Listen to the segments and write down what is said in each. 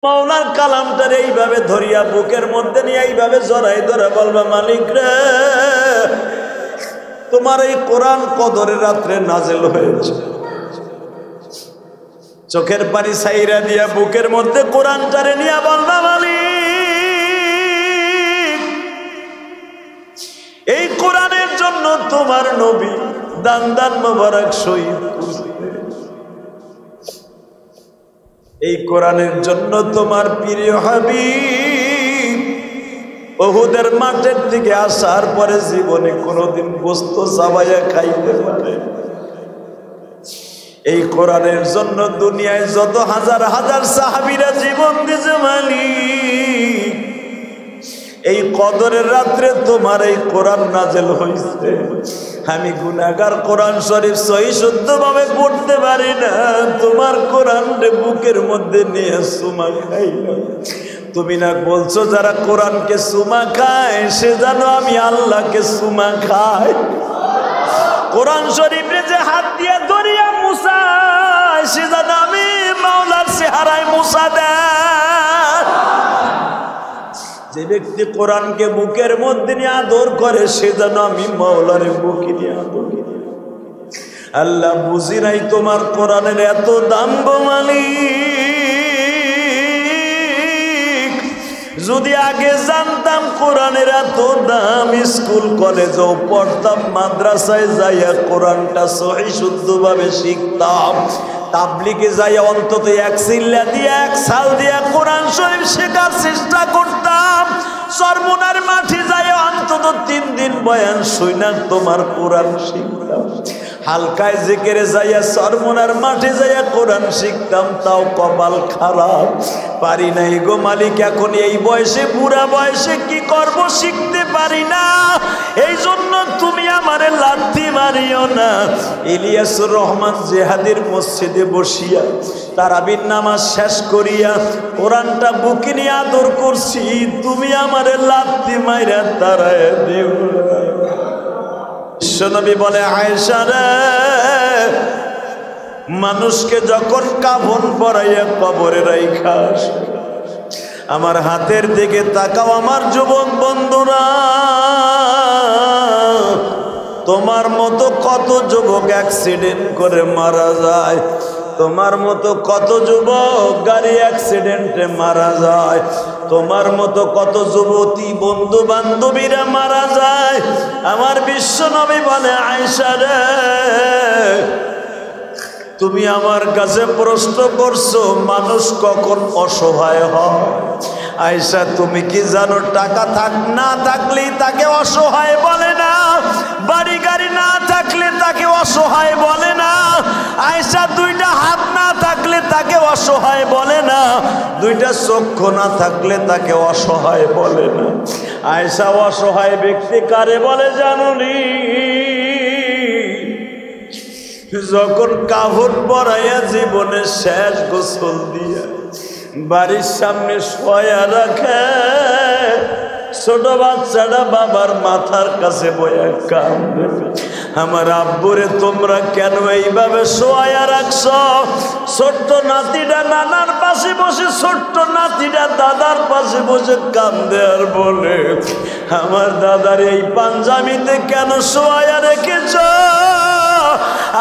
মাওলার কালামটার এইভাবে ধরিয়া বুকের মধ্যে নিয়ে এইভাবে জড়াই ধরে বলবা, মালিক রে, তোমার এই কোরআন কদরের রাত্রে নাজেল হয়েছে। চোখের পানি সাইরা দিয়া বুকের মধ্যে কোরআনটারে নিয়ে বলবা, মালিক, এই কোরআনের জন্য তোমার নবী দান দান মোবারক শহীদ করছে। এই কোরআনের জন্য তোমার প্রিয় হাবিব উহুদের মাঠের থেকে আসার পরে জীবনে কোনোদিন গোশত চাবাইয়া খাইতে পারে। এই কোরআনের জন্য দুনিয়ায় যত হাজার হাজার সাহাবীরা জীবন দিয়েছে মালিক, এই কদরের রাত্রে তোমার এই কোরআন নাজেল হয়েছে। আমি গুনাহগার, কোরআন শরীফ সহি শুদ্ধভাবে পড়তে পারি না, তোমার কোরআন বুকের মধ্যে নিয়ে সুমা খাইলাম। তুমি না বলছো যারা কোরআনকে সুমা খায় সে যেন আমি আল্লাহকে সুমা খাই। কোরআন শরীফে যে হাত দিয়ে ধরিয়া মুসা সে যেন আমি মাওলার চেহারায় মুসা দেয়। যে ব্যক্তি কোরআনকে বুকের মধ্যে নিয়ে আদর করে সে যেন আমি মাওলার বুকে নিয়ে আদর। আল্লাহ বুঝি নাই তোমার কোরআনের এত দাম গো মালিক। যদি আগে জানতাম কোরআনের এত দাম, স্কুল কলেজেও পড়তাম, মাদ্রাসায় যাইয়া কোরআনটা সহি শুদ্ধভাবে শিখতাম, তাবলিগে যাইয়া অন্তত এক চিল্লা দিয়ে এক সাল দিয়া কোরআন শরীফ শেখার চেষ্টা করতাম। সরমুনার মাঠে যাইয়া অন্তত 3 দিন বয়ান শুইনা তোমার কোরআন শিখতাম। হালকায় জিকিরে যাইয়া সরমুনার মাঠে যাইয়া কোরআন শিখতাম, তাও কপাল খারাপ, পারি নাই গো মালিক। এখন এই বয়সে, বুড়া বয়সে কি করব শিখতে পারি না। এই জন্য তুমি আমারে লাথি মারিও না। ইলিয়াসুর রহমান জিহাদির মসজিদে বসিয়া তারাবির নামাজ শেষ করিয়া কোরআনটা বুকে নিয়ে আদর করছি, তুমি আমারে লাথি মাইরা তারায় দেও। বিশ্বনবী বলে, আয়েশা রে, মানুষকে যখন কাফন পরাইয়া কবরে রাইখা আমার হাতের দিকে তাকাও আমার যুবক বন্ধুরা। তোমার মতো কত যুবক অ্যাক্সিডেন্ট করে মারা যায়, তোমার মতো কত যুবক গাড়ি অ্যাক্সিডেন্টে মারা যায়, তোমার মতো কত যুবতী বন্ধু বান্ধবীরা মারা যায়। আমার বিশ্বনবী বলে, আয়েশা রে, তুমি আমার কাছে প্রশ্ন করছো মানুষ কখন অসহায় হয়। আয়েশা, তুমি কি জানো টাকা না থাকলেই তাকে অসহায় বলে না, বাড়ি গাড়ি না থাকলে তাকে অসহায় বলে না। আয়েশা, 2টা হাত না থাকলে তাকে অসহায় বলে না, 2টা চক্ষু না থাকলে তাকে অসহায় বলে না। আয়েশা, অসহায় ব্যক্তি কারে বলে জানুনি? যখন কাফন পরাইয়া জীবনের শেষ গোসল দিয়া বাড়ির সামনে শোয়া রাখে, ছোট বাচ্চাটা বাবার মাথার কাছে বয়া কাঁদে, আমার আব্বুরে তোমরা কেন এইভাবে শোয়া রাখছ? ছোট্ট নাতিটা নানার পাশে বসে, ছোট্ট নাতিটা দাদার পাশে বসে কাঁদে আর বলে, আমার দাদার এই পাঞ্জাবিতে কেন শোয়া রেখেছ?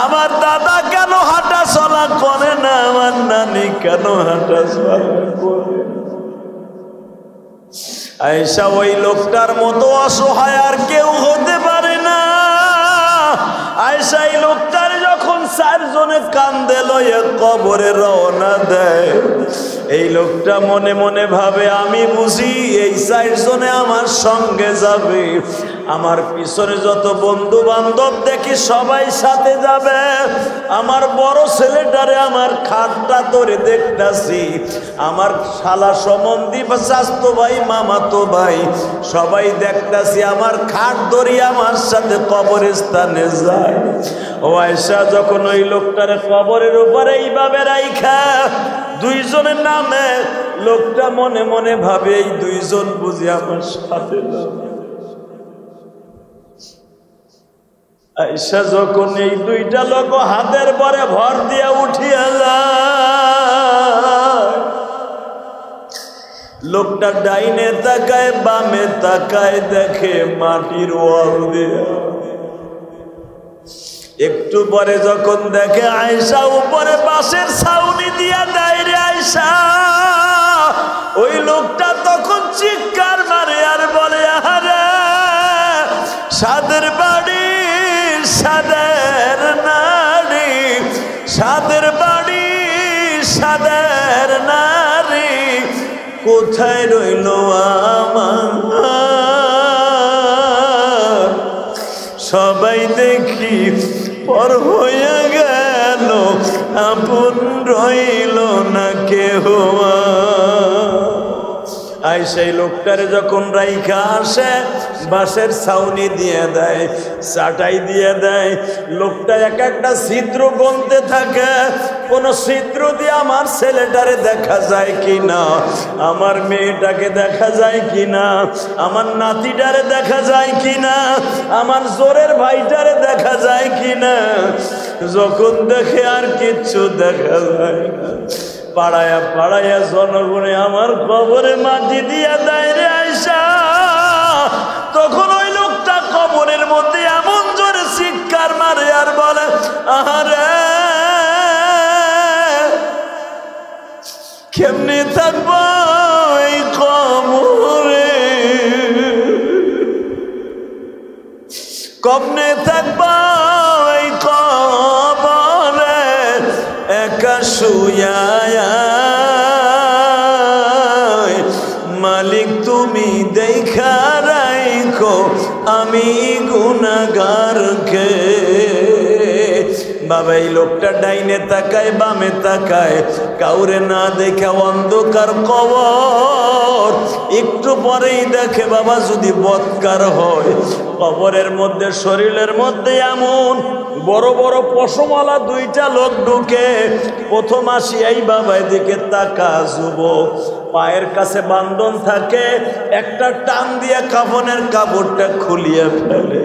আমার দাদা কেন হাঁটা চলা করে না? আমার নানি কেন হাঁটা চলা করে? আয়েশা, ওই লোকটার মতো অসহায় আর কেউ হতে পারে না। আয়েশা, এই লোকটার যখন 4 জনে কান্দে লয়ে কবরে রওনা দেয়, এই লোকটা মনে মনে ভাবে, আমি বুঝি এই 4 জনে আমার সঙ্গে যাবে, আমার পিছনে যত বন্ধু বান্ধব দেখি সবাই সাথে যাবে। আমার বড় ছেলেটারে আমার খাটটা ধরে দেখতাছি, আমার শালা সম্বন্ধী বা স্বাস্থ্য ভাই, মামাতো ভাই সবাই দেখতাছি আমার খাট ধরে আমার সাথে কবরস্থানে যায়। ও আয়েশা, যখন ওই লোকটারে কবরের উপরে এইভাবে রাইখা 2 জনের নামে, লোকটা মনে মনে ভাবে, এই 2 জন বুঝি আমার সাথে না। আয়েশা, যখন এই 2টা লোক হাতের পরে ভর দিয়া উঠিয়া যায়, লোকটা ডাইনে তাকায় বামে তাকায়, দেখে মাটির ওয়াল দেয়া। একটু পরে যখন দেখে আয়েশা উপরে বাঁশের ছাউনি দিয়া দেয় রে আয়েশা, ওই লোকটা তখন চিৎকার মারে আর বলে, আরে সাদের বাড়ি সাদের নারী, সাদের বাড়ি সাদের নারী, কোথায় রইল আমার? সবাই দেখি পর হয়ে গেল, আপন রইল না কেহ। আই সেই লোকটারে যখন রাইখা আসে, বাঁশের ছাউনি দিয়ে দেয়, চাটাই দিয়ে দেয়, লোকটা এক একটা ছিদ্র গুনতে থাকে, কোন ছিদ্র দিয়ে আমার ছেলেটারে দেখা যায় কিনা, আমার মেয়েটাকে দেখা যায় কিনা, আমার নাতিটারে দেখা যায় কিনা, আমার জোরের ভাইটারে দেখা যায় কিনা। যখন দেখে আর কিচ্ছু দেখা যায় না, পাড়ায়া পাড়ায়া জনগণে আমার কবরে মাটি দিয়া দেয় রে আয়েশা। তখন ওই লোকটা কবরের মধ্যে এমন জোরে চিৎকার মারে আর বলে, আরে কেমনে থাকবো এই কবরে, কমনে থাকবো এই কবরে, একা শুয়া। মালিক তুমি দেখা রাইখো আমি গুনাহগারকে। বাবা এই লোকটা ডাইনে তাকায় বামে তাকায়, কাউরে না দেখে অন্ধকার কবর। একটু পরেই দেখে বাবা যদি বৎকার হয়, কবরের মধ্যে শরীরের মধ্যে এমন বড় বড় পশমওয়ালা দুইটা লোক ঢুকে। প্রথম আসি এই বাবা এদিকে তাকা, যুবক পায়ের কাছে বান্ধন থাকে, একটা টান দিয়ে কাফনের কাপড়টা খুলিয়ে ফেলে।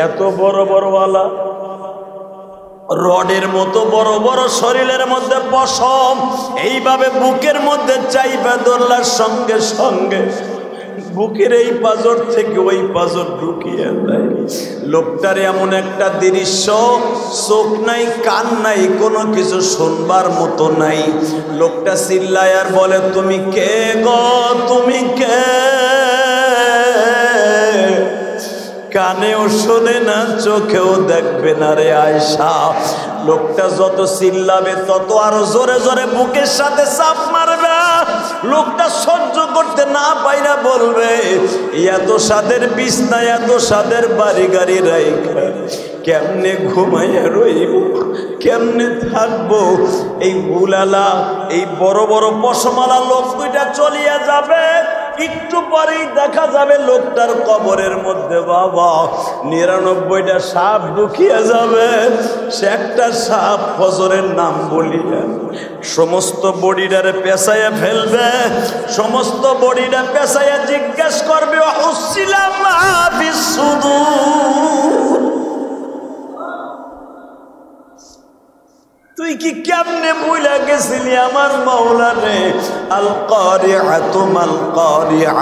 এত বড় বড়ওয়ালা রডের মতো বড় বড় শরীরের মধ্যে পশম, এইভাবে বুকের মধ্যে চাইবা ধরলার সঙ্গে সঙ্গে বুকের এই পাজর থেকে ওই পাজর ঢুকিয়ে দেয়। লোকটার এমন একটা দৃশ্য, চোখ নাই কান নাই, কোনো কিছু শুনবার মতো নাই। লোকটা চিল্লায় আর বলে, তুমি কে গো, তুমি কে? কানেও শোনে না, চোখেও দেখবে না রে আয়েশা। লোকটা যত চিল্লাবে তত আরো জোরে জোরে বুকের সাথে চাপ মারবে। লোকটা সহ্য করতে না পাইরা বলবে, এত সাদের বিছনা, এত সাদের বাড়ি গাড়ি রাইখা কেমনে ঘুমাইয়া রইব, কেমনে থাকবো? এই বুলালা, এই বড় বড় পশমালা লোক দুইটা চলিয়া যাবে। একটু পরেই দেখা যাবে লোকটার কবরের মধ্যে বাবা ৯৯টা সাপ ঢুকিয়া যাবে। সে একটা সাপ ফজরের নাম বলিয়া সমস্ত বডিটারে পেঁচাইয়া ফেলবে। সমস্ত বডিটা পেঁচাইয়া জিজ্ঞেস করবে, হুসিলাম বিসুদূর, তুই কি কেমনে ভুলে গেছিলি আমার মাওলারে? আল কারিআতু মাল কারিআ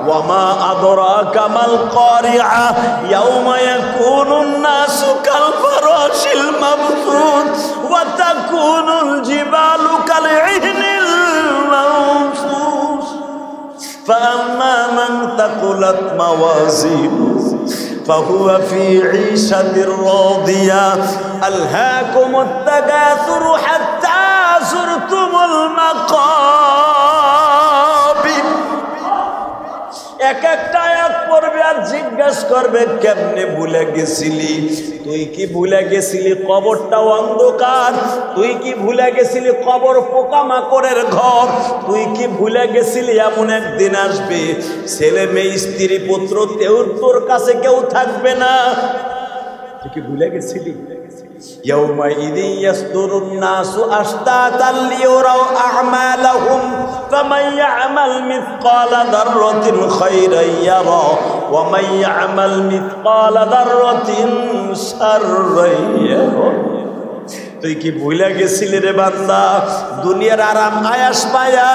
ওয়া মা আদরাকা মাল কারিআ ইয়াওমা ইয়াকুনুন নাসু কাল ফারাশিল মাবথুথ ওয়া তাকুনুল জিবালু কাল ইহনিল মানফুস ফাআম্মা মান তাকুলাত মাওয়াজিনুহু فهو في عيشة راضية ألهاكم التكاثر حتى زرتم المقابر। এক একটা আয়াত পড়বে আর জিজ্ঞাসা করবে, কেমনে ভুলে গেছিলি? তুই কি ভুলে গেছিলি কবরটা অন্ধকার? তুই কি ভুলে গেছিলি কবর পোকামাকড়ের ঘর? তুই কি ভুলে গেছিলি এমন একদিন আসবে ছেলে মেয়ে স্ত্রী পুত্র তোর কাছে কেউ থাকবে না? তুই কি ভুলে গেছিলি? يومئذ يصدر الناس أشتاتا ليروا أعمالهم فمن يعمل مثقال ذرة خيرا يره ومن يعمل مثقال ذرة شرا يره। তুই কি ভুলে গেছিলি রে বান্দা? দুনিয়ার আরাম আয়াস পায়া,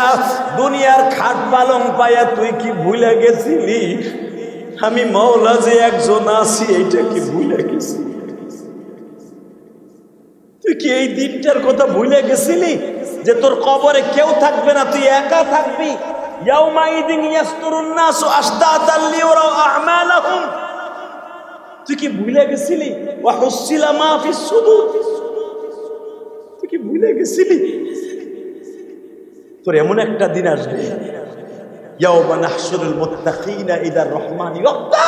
দুনিয়ার খাট পালং পায়া তুই কি ভুলে গেছিলি আমি মওলা যে একজন আছি? এইটা কি ভুলে গেছিলি? তুই কি এই দিনটার কথা ভুলে গেছিলি যে তোর কবরে কেউ থাকবে না, তুই একা থাকবি? ইয়াউমাইদিন ইয়াসতুরুন নাসু আশতাতান লিয়ারাউ আ'মালাহুম। তুই কি ভুলে গেছিলি? ওয়া হুসিলা মা ফিস সুদুর। তুই কি ভুলে গেছিলি? তোর এমন একটা দিন আসবে, ইয়াউমা নাহশুরুল মুত্তাকিনা ইলার রহমানি ওয়াফদা।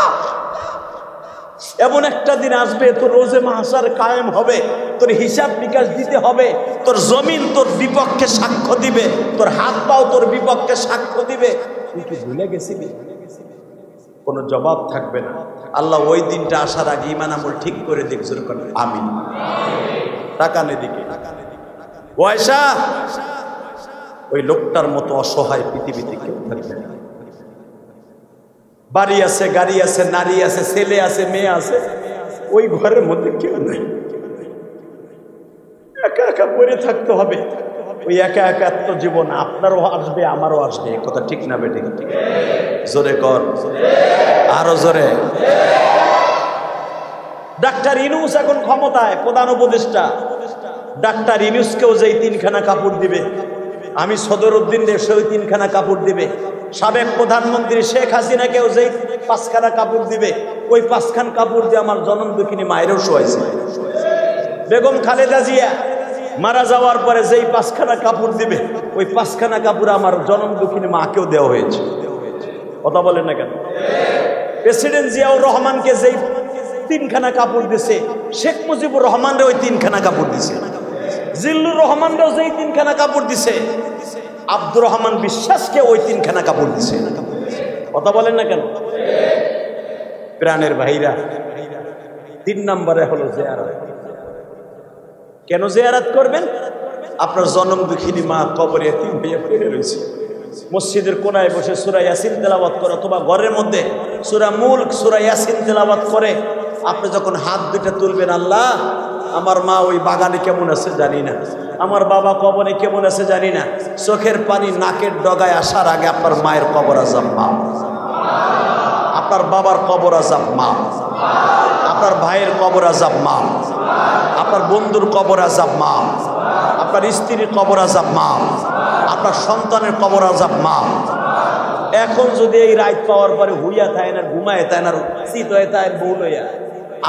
এমন একটা দিন আসবে তোর রোজে মাহশার কায়েম হবে, তোর হিসাব নিকাশ দিতে হবে, তোর জমিন তোর বিপক্ষে সাক্ষ্য দিবে, তোর হাত পাও তোর বিপক্ষে সাক্ষ্য দিবে। তুই কি ভুলে গেছিলি? কোনো জবাব থাকবে না। আল্লাহ ওই দিনটা আসার আগে ঈমান আমল ঠিক করে দিক। জোরে করেন আমিন। তাকানে দিকে পয়সা ওই লোকটার মতো অসহায় পৃথিবীতে কেউ থাকবে না। বাড়ি আছে, গাড়ি আছে, নারী আছে, ছেলে আছে, মেয়ে আছে, ওই ঘরের মধ্যে কেউ নেই। একা একা পড়ে থাকতে হবে। ওই একা একাত্ম জীবন আপনারও আসবে, আমারও আসবে। কথা ঠিক না বেটে? জোরে কর, আরো জোরে। ডাক্তার ইউনূস এখন ক্ষমতায়, প্রধান উপদেষ্টা। ডাক্তার ইউনূসকেও যেই 3খানা কাপড় দিবে, আমি সদরউদ্দিন সেও 3খানা কাপড় দিবে। সাবেক প্রধানমন্ত্রী শেখ হাসিনাকেও যেই 5খানা কাপড় দিবে, ওই 5খান কাপড় দিয়ে আমার জনম দুঃখিনী মায়েরও শোয়াইছে। বেগম খালেদা জিয়া মারা যাওয়ার পরে যেই 5খানা কাপড় দিবে, ওই 5খানা কাপড় আমার জনম দুঃখিনী মাকেও দেওয়া হয়েছে। কথা বলেন না কেন? প্রেসিডেন্ট জিয়াউর রহমানকে যেই 3খানা কাপড় দিছে, শেখ মুজিবুর রহমানরে ওই 3খানা কাপড় দিছে। জিল্লুর রহমানরেও যেই 3খানা কাপড় দিছে, আব্দুর রহমান বিশ্বাসকে ওই 3খানা কাপড় দিছে। কথা বলেন না কেন? প্রাণের ভাইরা, 3 নম্বরে হলো জিয়ারত। কেন জিয়ারত করবেন? আপনার জনম দুঃখিনী মা কবরে এতিম হয়ে পড়ে রয়েছে। মসজিদের কোনায় বসে সূরা ইয়াসিন তেলাওয়াত করে, অথবা ঘরের মধ্যে সূরা মুলক, সূরা ইয়াসিন তেলাওয়াত করে আপনি যখন হাত দুটো তুলবেন, আল্লাহ আমার মা ওই বাগানে কেমন আছে জানি না, আমার বাবা কবরে কেমন আছে জানি না, চোখের পানি নাকের ডগায় আসার আগে আপনার মায়ের কবর আযাব মাফ, আপনার বাবার কবর আযাব মাফ, আপনার ভাইয়ের কবর আযাব মাফ, আপনার বন্ধুর কবর আযাব মাফ, আপনার স্ত্রীর কবর আযাব মাফ, আপনার সন্তানের কবর আযাব মাফ। এখন যদি এই রাত পাওয়ার পরে হুইয়া থাকে না, ঘুমায় থাকে না, শীত হয়ে থাকে বউ লইয়া,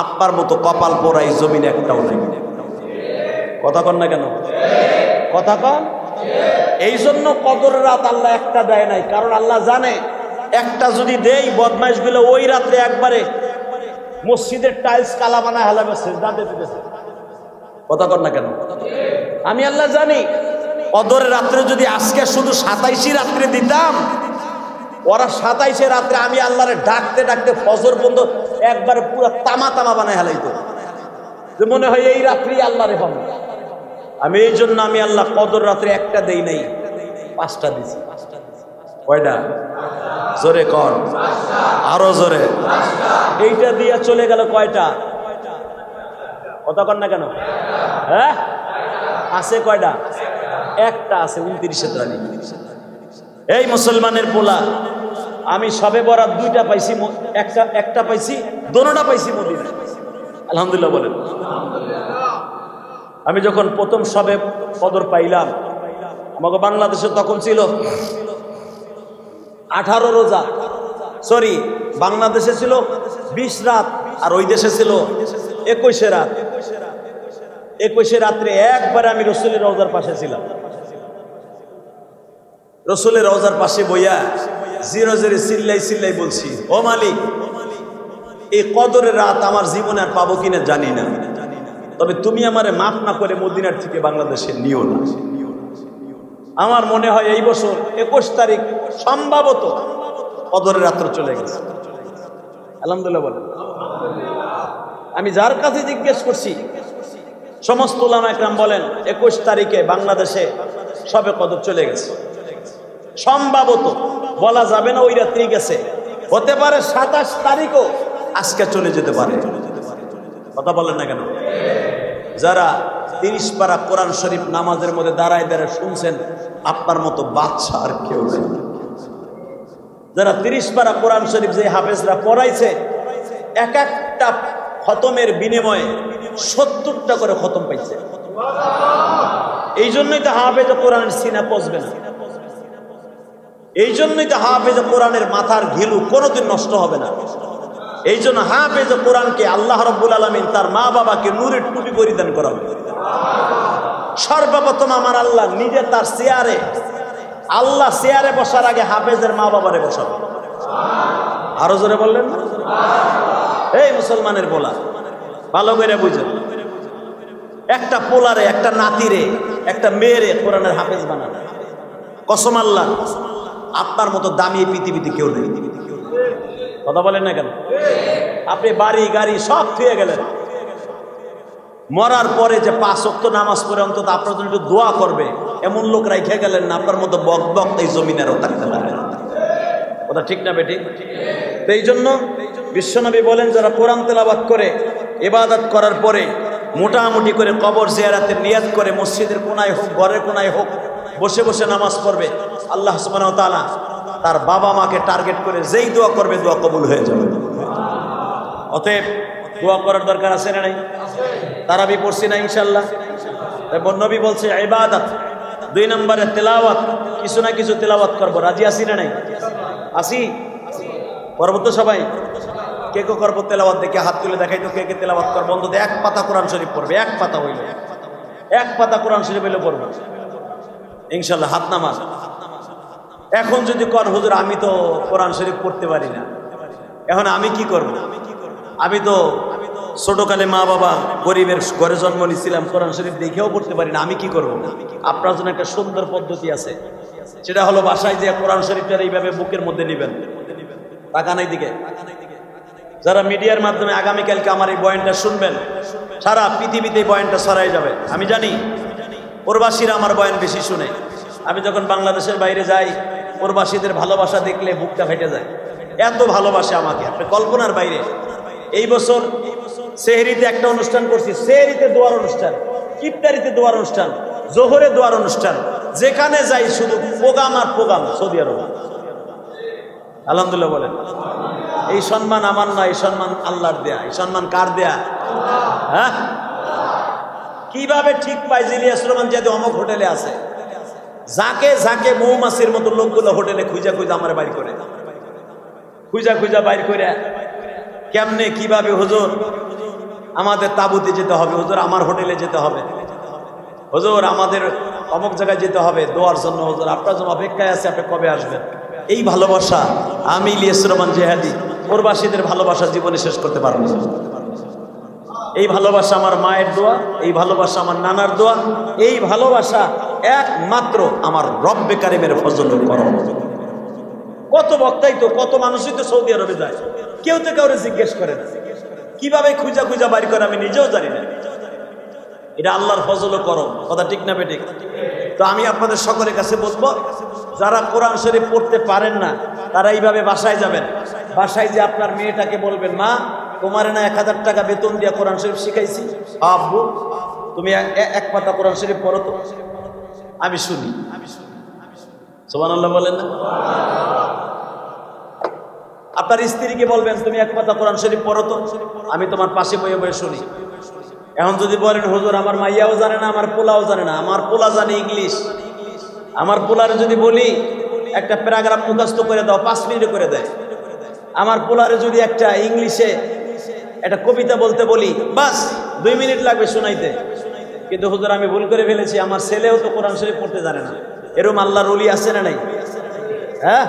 আপনার মতো কপাল পোড়া এই জমিন একটাও নেই। কথা কন না কেন? কথা কন। এই জন্য কদরের রাত আল্লাহ একটা দেয় নাই, কারণ আল্লাহ জানে একটা যদি দেই বদমাইশ গুলো ওই রাত্রে একবারে মসজিদের টাইলস কালা বানায় হালাবে, সেজদা দিতেছে। কথা কন না কেন? আমি আল্লাহ জানি কদরের রাত্রে যদি আজকে শুধু 27 রাত্রে দিতাম, ওরা 27 রাত্রে আমি আল্লাহরে ডাকতে ডাকতে ফজর বন্ধ একবারে পুরো তামা তামা বানায় হালাইতো, যে মনে হয় এই রাত্রি আল্লাহরে পাবো। আমি এই জন্য আমি আল্লাহ কদর রাত্রে একটা দেই নাই, 5টা দিছি। কয়টা? জোরে কর, আরো জোরে। এইটা দিয়া চলে গেল কয়টা? কথা কর না কেন? হ্যাঁ, আছে কয়টা? একটা আছে, 29 তারিখ। এই মুসলমানের পোলা, আমি সবে বরাত 2টা পাইছি, একটা পাইছি, দোনোটা পাইছি মদিনায়। আলহামদুলিল্লাহ বলেন। আমি যখন প্রথম সবে কদর পাইলাম, আমাকে বাংলাদেশে তখন ছিল 18 রোজা, সরি বাংলাদেশে ছিল 20 রাত, আর ওই দেশে ছিল 21 রাত। 21 রাত্রে একবারে আমি রসুলের রওজার পাশে ছিলাম। রসুলের রওজার পাশে বইয়া জিরো জিরো চিল্লাই চিল্লাই বলছি, ও মালিক, এই কদরের রাত আমার জীবনে আর পাবো কিনা জানি না, তবে তুমি আমারে মাফ না করে মদিনার থেকে বাংলাদেশে নিও না। আমার মনে হয় এই বছর 21 তারিখ সম্ভবত কদরের রাত্র চলে গেছে। আলহামদুলিল্লাহ বলেন। আমি যার কাছে জিজ্ঞেস করছি, সমস্ত উলামা একরাম বলেন 21 তারিখে বাংলাদেশে সবে কদর চলে গেছে। সম্ভবত বলা যাবে না ওই রাত্রি গেছে, হতে পারে 27 তারিখও আজকে চলে যেতে পারে। কথা বলেন না কেন? যারা 30 পারা কোরআন শরীফ নামাজের মধ্যে দাঁড়ায় দাঁড়ায় শুনছেন, আপনার মতো বাচ্চা আর কেউ নেই। যারা 30 পারা কোরআন শরীফ যে হাফেজরা পড়াইছে, এক একটা খতমের বিনিময়ে 70টা করে খতম পাইছে। এই জন্যই তো হাফেজ কোরআনের সিনা পচবে না, এই জন্যই তো হাফেজ কোরআনের মাথার ঘিলু কোনোদিন নষ্ট হবে না। এই জন্য হাফেজ কোরআনকে আল্লাহ রাব্বুল আলামিন তার মা বাবাকে নূরের টুপি পরিধান করাবে। সর্বপ্রথম আমার আল্লাহ নিজে তার চেয়ারে, আল্লাহ চেয়ারে বসার আগে হাফেজের মা বাবারে বসাবে। আরো জোরে বললেন না? এই মুসলমানের পোলা, ভালো করে বুঝেন, একটা পোলারে, একটা নাতিরে, একটা মেয়েরে কোরআনের হাফেজ বানাবে। কসম আল্লাহ, আপনার মতো দামি পৃথিবীতে কেউ নেই। কথা বলেন না কেন? আপনি বাড়ি গাড়ি সব থুয়ে গেলেন, মরার পরে যে 5 ওয়াক্ত নামাজ পড়ে অন্তত আপনার জন্য একটু দোয়া করবে এমন লোক রাইখে গেলেন না, আপনার মতো বক বক এই জমিনেরও থাকতে পারে। কথা ঠিক না বেটি? তো এই জন্য বিশ্বনবী বলেন, যারা কোরআন তেলাওয়াত করে ইবাদত করার পরে মোটামুটি করে কবর জিয়ারাতের নিয়াত করে মসজিদের কোনায় হোক, ঘরের কোনায় হোক, বসে বসে নামাজ পড়বে, আল্লাহ সুবহানাহু ওয়া তাআলা তার বাবা মাকে টার্গেট করে যেই দোয়া করবে দোয়া কবুল হয়ে যাবে। অতএব দোয়া করার দরকার আছে না নাই? তারাবি পড়ছি না ইনশাআল্লাহ? নবী বলছে ইবাদত, 2 নম্বরে তেলাওয়াত, কিছু না কিছু তেলাওয়াত করবো। রাজি আছি না নাই? আসি? করবো তো সবাই? কে কে করবো তেলাওয়াত? দেখে হাত তুলে দেখাই তো কে কে তেলাওয়াত করবো। অন্তত 1 পাতা কোরআন শরীফ পড়বে, 1 পাতা হইল, 1 পাতা কোরআন শরীফ হইলে পড়বো ইনশাআল্লাহ। হাত নামাজ। এখন যদি কর হুজুর আমি তো কোরআন শরীফ পড়তে পারি না, এখন আমি কি করব? আমি তো ছোটকালে মা বাবা গরিবের ঘরে জন্ম নিয়েছিলাম, কোরআন শরীফ দেখেও পড়তে পারি না, আমি কি করব? আপনার জন্য একটা সুন্দর পদ্ধতি আছে, সেটা হলো বাসায় যে কোরআন শরীফটা এইভাবে বুকের মধ্যে নেবেন, তাকানাই দিকে। যারা মিডিয়ার মাধ্যমে আগামীকালকে আমার এই বয়ানটা শুনবেন, সারা পৃথিবীতে এই বয়ানটা ছড়াই যাবে। আমি জানি প্রবাসীরা আমার বয়ান বেশি শুনে। আমি যখন বাংলাদেশের বাইরে যাই, প্রবাসীদের ভালোবাসা দেখলে বুকটা ফেটে যায়, এত ভালোবাসে আমাকে, আপনি কল্পনার বাইরে। এই বছর সেহরিতে একটা অনুষ্ঠান করছি, সেহরিতে দোয়ার অনুষ্ঠান, ইফতারিতে দোয়ার অনুষ্ঠান, জোহরে দোয়ার অনুষ্ঠান, যেখানে যাই শুধু প্রোগ্রাম আর প্রোগ্রাম। সৌদি আরব, আলহামদুলিল্লাহ বলেন। এই সম্মান আমার না, এই সম্মান আল্লাহর দেয়া। এই সম্মান কার দেয়া? হ্যাঁ, কিভাবে ঠিক পাই যে ইলিয়াস রহমান যদি অমুক হোটেলে আছে, যাকে যাকে মৌমাছির মতো লোকগুলো হোটেলে খুঁজা খুঁজা আমার বাইর করে, খুঁজা খুঁজা বাইর করে কেমনে কিভাবে হুজুর আমাদের তাবুতে যেতে হবে, হুজুর আমার হোটেলে যেতে হবে, হুজুর আমাদের অমুক জায়গায় যেতে হবে দোয়ার জন্য, হুজুর আপনার জন্য অপেক্ষায় আছে, আপনি কবে আসবেন। এই ভালোবাসা আমি ইলিয়াস রহমান জিহাদি প্রবাসীদের ভালোবাসা জীবনে শেষ করতে পারবো না। এই ভালোবাসা আমার মায়ের দোয়া, এই ভালোবাসা আমার নানার দোয়া, এই ভালোবাসা একমাত্র আমার রব্বে কারিমের ফজলের করম। কত বক্তাই তো, কত মানুষই তো সৌদি আরবে যায়, কেউ তো কাউরে জিজ্ঞেস করে না, কিভাবে খুঁজা খুঁজা বাড়ি করে আমি নিজেও জানি না। এটা আল্লাহর ফজল ও করম। কথা ঠিক না বেঠিক? তো আমি আপনাদের সকলের কাছে বলবো, যারা কোরআন শরীফ পড়তে পারেন না তারা এইভাবে বাসায় যাবেন, বাসায় যে আপনার মেয়েটাকে বলবেন, মা তোমার না 1000 টাকা বেতন দিয়া কোরআন শরীফ শিখাইছি, আব্বু তুমি 1 পাতা কোরআন শরীফ পড়ো তো, আমি শুনি। সুবহানাল্লাহ বলেন না? আপনার স্ত্রীকে বলবেন, তুমি 1 পাতা কোরআন শরীফ পড়ো তো, আমি তোমার পাশে বয়ে বয়ে শুনি। এখন যদি বলেন হুজুর আমার মাইয়াও জানে না, আমার পোলাও জানে না, আমার পোলা জানে ইংলিশ, আমার পোলারে যদি বলি একটা প্যারাগ্রাফ মুখস্থ করে দাও, 5 মিনিটে করে দেয়। আমার পোলারে যদি একটা ইংলিশে একটা কবিতা বলতে বলি, বাস 2 মিনিট লাগবে শোনাইতে। কিন্তু হুজুর আমি ভুল করে ফেলেছি, আমার ছেলেও তো কোরআন শরীফ পড়তে জানে না। এরকম আল্লাহর ওলি আছে না নাই? হ্যাঁ,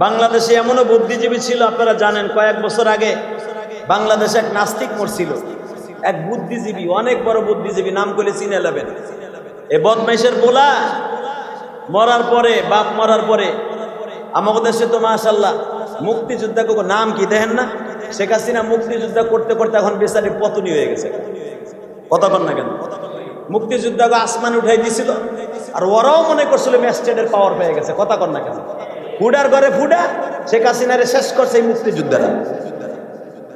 বাংলাদেশে এমনও বুদ্ধিজীবী ছিল, আপনারা জানেন কয়েক বছর আগে বাংলাদেশে এক নাস্তিক মরছিল, এক বুদ্ধিজীবী, অনেক বড় বুদ্ধিজীবী, নাম করে চিনে নেবেন। এ বদমাইশের পোলা মরার পরে, বাপ মরার পরে, আমাদের দেশে তো মাশাআল্লাহ মুক্তিযোদ্ধা, নাম কি দেখেন না, শেখ হাসিনা মুক্তিযোদ্ধা করতে করতে এখন বেচারি পতনী হয়ে গেছে। কতক্ষণ না কেন মুক্তিযোদ্ধাকে আসমানে উঠাই দিয়েছিল, আর ওরাও মনে করছিল ম্যাজিস্ট্রেটের পাওয়ার পেয়ে গেছে। কতক্ষণ না কেন ফুডার ঘরে ফুডা শেখ হাসিনারে শেষ করছে এই মুক্তিযোদ্ধারা।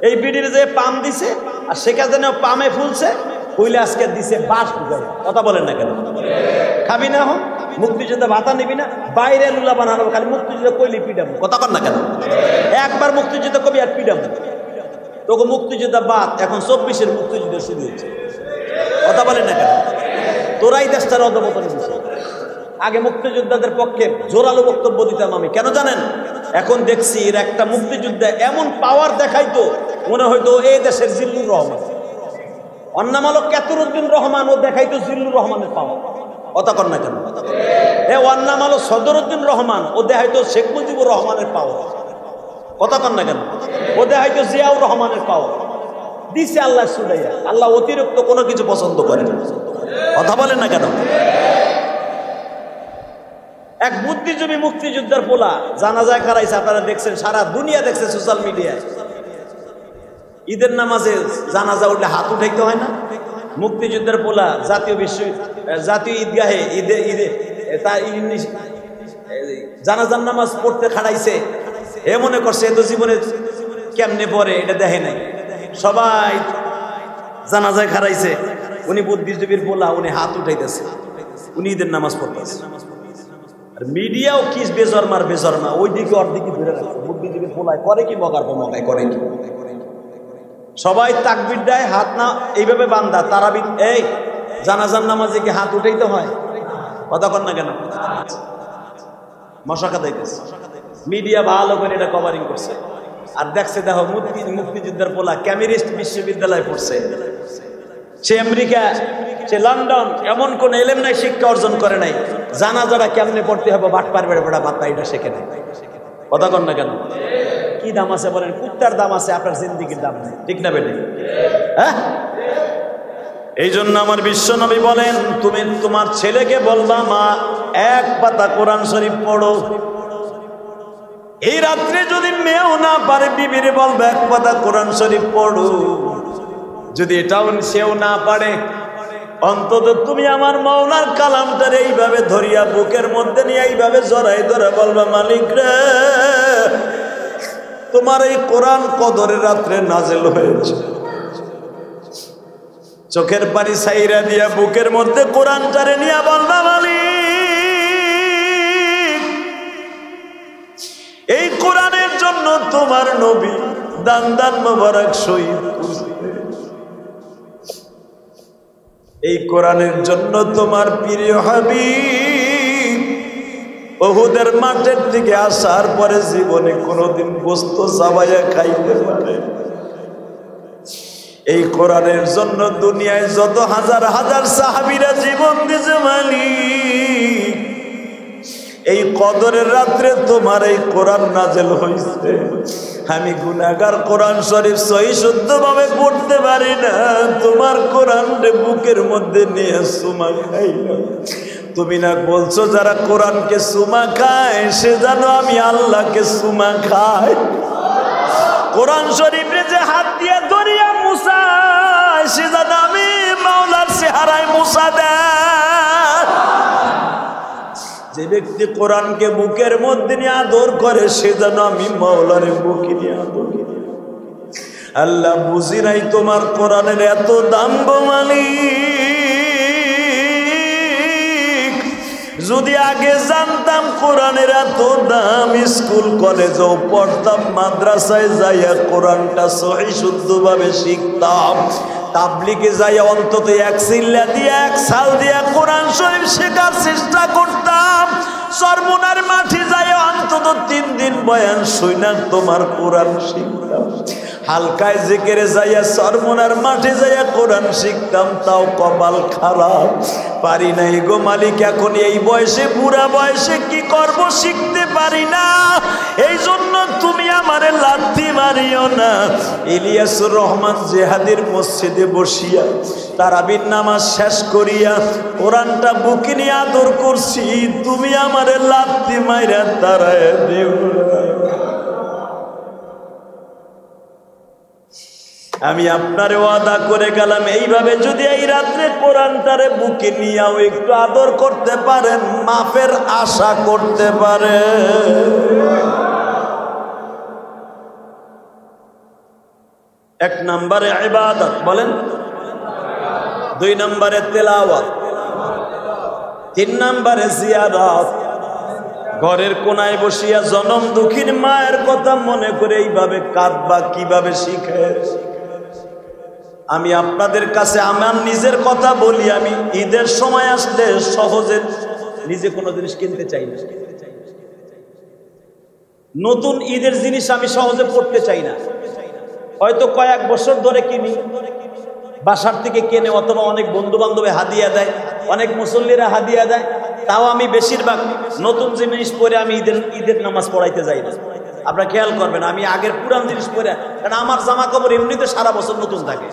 এই বিডির যে পাম দিছে আর শেখ হাসিনা পামে ফুলছে, কইলে আজকে দিছে বাস ঢুকাই। কথা বলেন না কেন? খাবি না হোক মুক্তিযোদ্ধা ভাতা নিবি না, বাইরে লুলা বানানো, খালি মুক্তিযুদ্ধ কইলি পিডাম। কথা বল না কেন? একবার মুক্তিযুদ্ধ কবি আর পিডাম। তোকে মুক্তিযোদ্ধা বাদ, এখন 24-এর মুক্তিযুদ্ধ শুরু হয়েছে। কথা বলেন না কেন? তোরাই দেশটার অধপতনে দিচ্ছে। আগে মুক্তিযোদ্ধাদের পক্ষে জোরালো বক্তব্য দিতাম আমি, কেন জানেন? এখন দেখছি এর একটা মুক্তিযোদ্ধা এমন পাওয়ার দেখাইতো মনে হয়তো এই দেশের জিল্লুর রহমান। অন্নামালক কেতরুদ্দিন রহমান ও দেখাইতো জিল্লুর রহমানের পাওয়ার। কথা কর না কেন? অন্নামালো সদরুদ্দিন রহমান ও দেখাইতো শেখ মুজিবুর রহমানের পাওয়ার। কথা কর না কেন? ও দেখাইতো জিয়াউর রহমানের পাওয়ার। দিছে আল্লাহ সুদাইয়া। আল্লাহ অতিরিক্ত কোনো কিছু পছন্দ করে না। কথা বলেন না কেন? এক বুদ্ধিজীবী মুক্তিযোদ্ধার পোলা জানাজায় খারাইছে, আপনারা দেখছেন, সারা দুনিয়া দেখছে সোশ্যাল মিডিয়ায়। ঈদের নামাজে জানাজা উঠলে হাত উঠাইতে হয় না? মুক্তিযুদ্ধের পোলা জাতীয় ঈদগাহে ঈদে তার জানাজার নামাজ পড়তে খাড়াইছে। এ মনে করছে এত জীবনে কেমনে পড়ে এটা দেখে নাই। সবাই জানাজায় খাড়াইছে, উনি বুদ্ধিজীবীর পোলা, উনি হাত উঠাইতেছে, উনি ঈদের নামাজ পড়তেছে। আর মিডিয়াও কি বেজরমা ওই দিকে ওর দিকে ধরে রাখছে। বুদ্ধিজীবীর পোলায় করে কি মগার পর মগায় করে কি? সবাই তাকবীর দেয়, হাত না এইভাবে বান্ধা তারাবি। এই জানাজার নামাজে কি হাত উঠাইতে হয়? কথা কর না কেন? মশা খাইতেছে। মিডিয়া ভালো করে এটা কভারিং করছে। আর দেখছে, দেখো মুক্তিযুদ্ধের পোলা ক্যামেরিস্ট বিশ্ববিদ্যালয়ে পড়ছে, সে আমেরিকা, সে লন্ডন, এমন কোন এলেম নাই, শিক্ষা অর্জন করে নাই, জানাজাটা কেমনে পড়তে হবে বাট পারবে বেটা বাপ্পা এটা শেখে নাই। কথা কর না কেন? কি দাম আছে বলেন? কুত্তার দাম আছে, আপনার জিন্দিগির দাম নেই। ঠিক না বেটে? হ্যাঁ, এই জন্য আমার বিশ্ব নবী বলেন, তুমি তোমার ছেলেকে বলবা, মা এক পাতা কোরআন শরীফ পড়ো। এই রাত্রে যদি মেয়েও না পারে, বিবিরে বলবে এক পাতা কোরআন শরীফ পড়ো। যদি এটাও সেও না পারে, অন্তত তুমি আমার মাওলার কালামটার এইভাবে ধরিয়া বুকের মধ্যে নিয়ে এইভাবে জড়াই ধরে বলবা, মালিক রে, তোমার এই কোরআন কদরের রাত্রে নাজেল হয়েছে। চোখের পানি সাইরা দিয়া বুকের মধ্যে কোরআনটারে নিয়ে বলবা, মালিক, এই কোরআনের জন্য তোমার নবী দান মোবারক শহীদ, এই কোরআনের জন্য তোমার প্রিয় হাবিব উহুদের মাঠের দিকে আসার পরে জীবনে কোনোদিন গোশত চাবাইয়া খাইতে পারে। এই কোরআনের জন্য দুনিয়ায় যত হাজার হাজার সাহাবীরা জীবন দিয়েছে, মালিক, এই কদরের রাত্রে তোমার এই কোরআন নাজেল হয়েছে। আমি গুনাহগার, কোরআন শরীফ সহি শুদ্ধভাবে পড়তে পারি না, তোমার কোরআন বুকের মধ্যে নিয়ে সুমা খাইলাম। তুমি না বলছো যারা কোরআনকে সুমা খায় সে যেন আমি আল্লাহকে সুমা খাই। কোরআন শরীফে যে হাত দিয়ে ধরিয়া মুসা, সে যেন আমি মাওলার চেহারায় মুসা দেয়। যে ব্যক্তি কোরআনকে বুকের মধ্যে নিয়ে আদর করে সে যেন আমি মাওলার বুকে নিয়ে আদর করি। আল্লাহ বুঝি নাই তোমার কোরআনের এত দাম গো মালিক। যদি আগে জানতাম কোরআনের এত দাম, স্কুল কলেজেও পড়তাম, মাদ্রাসায় যাইয়া কোরআনটা সহি শুদ্ধভাবে শিখতাম, তাবলিগে যাইয়া অন্তত এক চিল্লা দিয়ে এক সাল দিয়া কোরআন শরীফ শেখার চেষ্টা করতাম। সরমুনার মাঠে যাইয়া অন্তত 3 দিন বয়ান শুইনা তোমার কোরআন শিখতাম। হালকায় জিকিরে যাইয়া সরমুনার মাঠে যাইয়া কোরআন শিখতাম, তাও কপাল খারাপ, পারি নাই গো মালিক। এখন এই বয়সে, বুড়া বয়সে কি করব, শিখতে পারি না। এই জন্য তুমি আমারে লাথি মারিও না। ইলিয়াসুর রহমান জেহাদের মসজিদে বসিয়া তারাবির নামাজ শেষ করিয়া কোরআনটা বুকে নিয়ে আদর করছি, তুমি আমারে লাথি মাইরা তারায় দিও না। আমি আপনারে ওয়াদা করে গেলাম, এইভাবে যদি এই রাত্রে কোরআনটারে বুকে নিয়েও একটু আদর করতে পারেন, মাফের আশা করতে পারে। এক নম্বরে ইবাদত, বলেন 2 নম্বরে তেলাওয়াত, 3 নম্বরে জিয়ারত। ঘরের কোনায় বসিয়া জনম দুঃখীর মায়ের কথা মনে করে এইভাবে কাঁদবা। কিভাবে শিখে? আমি আপনাদের কাছে আমার নিজের কথা বলি, আমি ঈদের সময় আসলে সহজে নিজে কোনো জিনিস কিনতে চাই না। নতুন ঈদের জিনিস আমি সহজে পড়তে চাই না। হয়তো কয়েক বছর ধরে কিনি, বাসার থেকে কেনে, অথবা অনেক বন্ধু বান্ধবে হাদিয়া দেয়, অনেক মুসল্লিরা হাদিয়া দেয়। তাও আমি বেশিরভাগ নতুন জিনিস পরে আমি ঈদের নামাজ পড়াইতে যাই না। আপনারা খেয়াল করবেন, আমি আগের পুরান জিনিস পরে, কারণ আমার জামা কাপড় এমনিতে সারা বছর নতুন থাকে।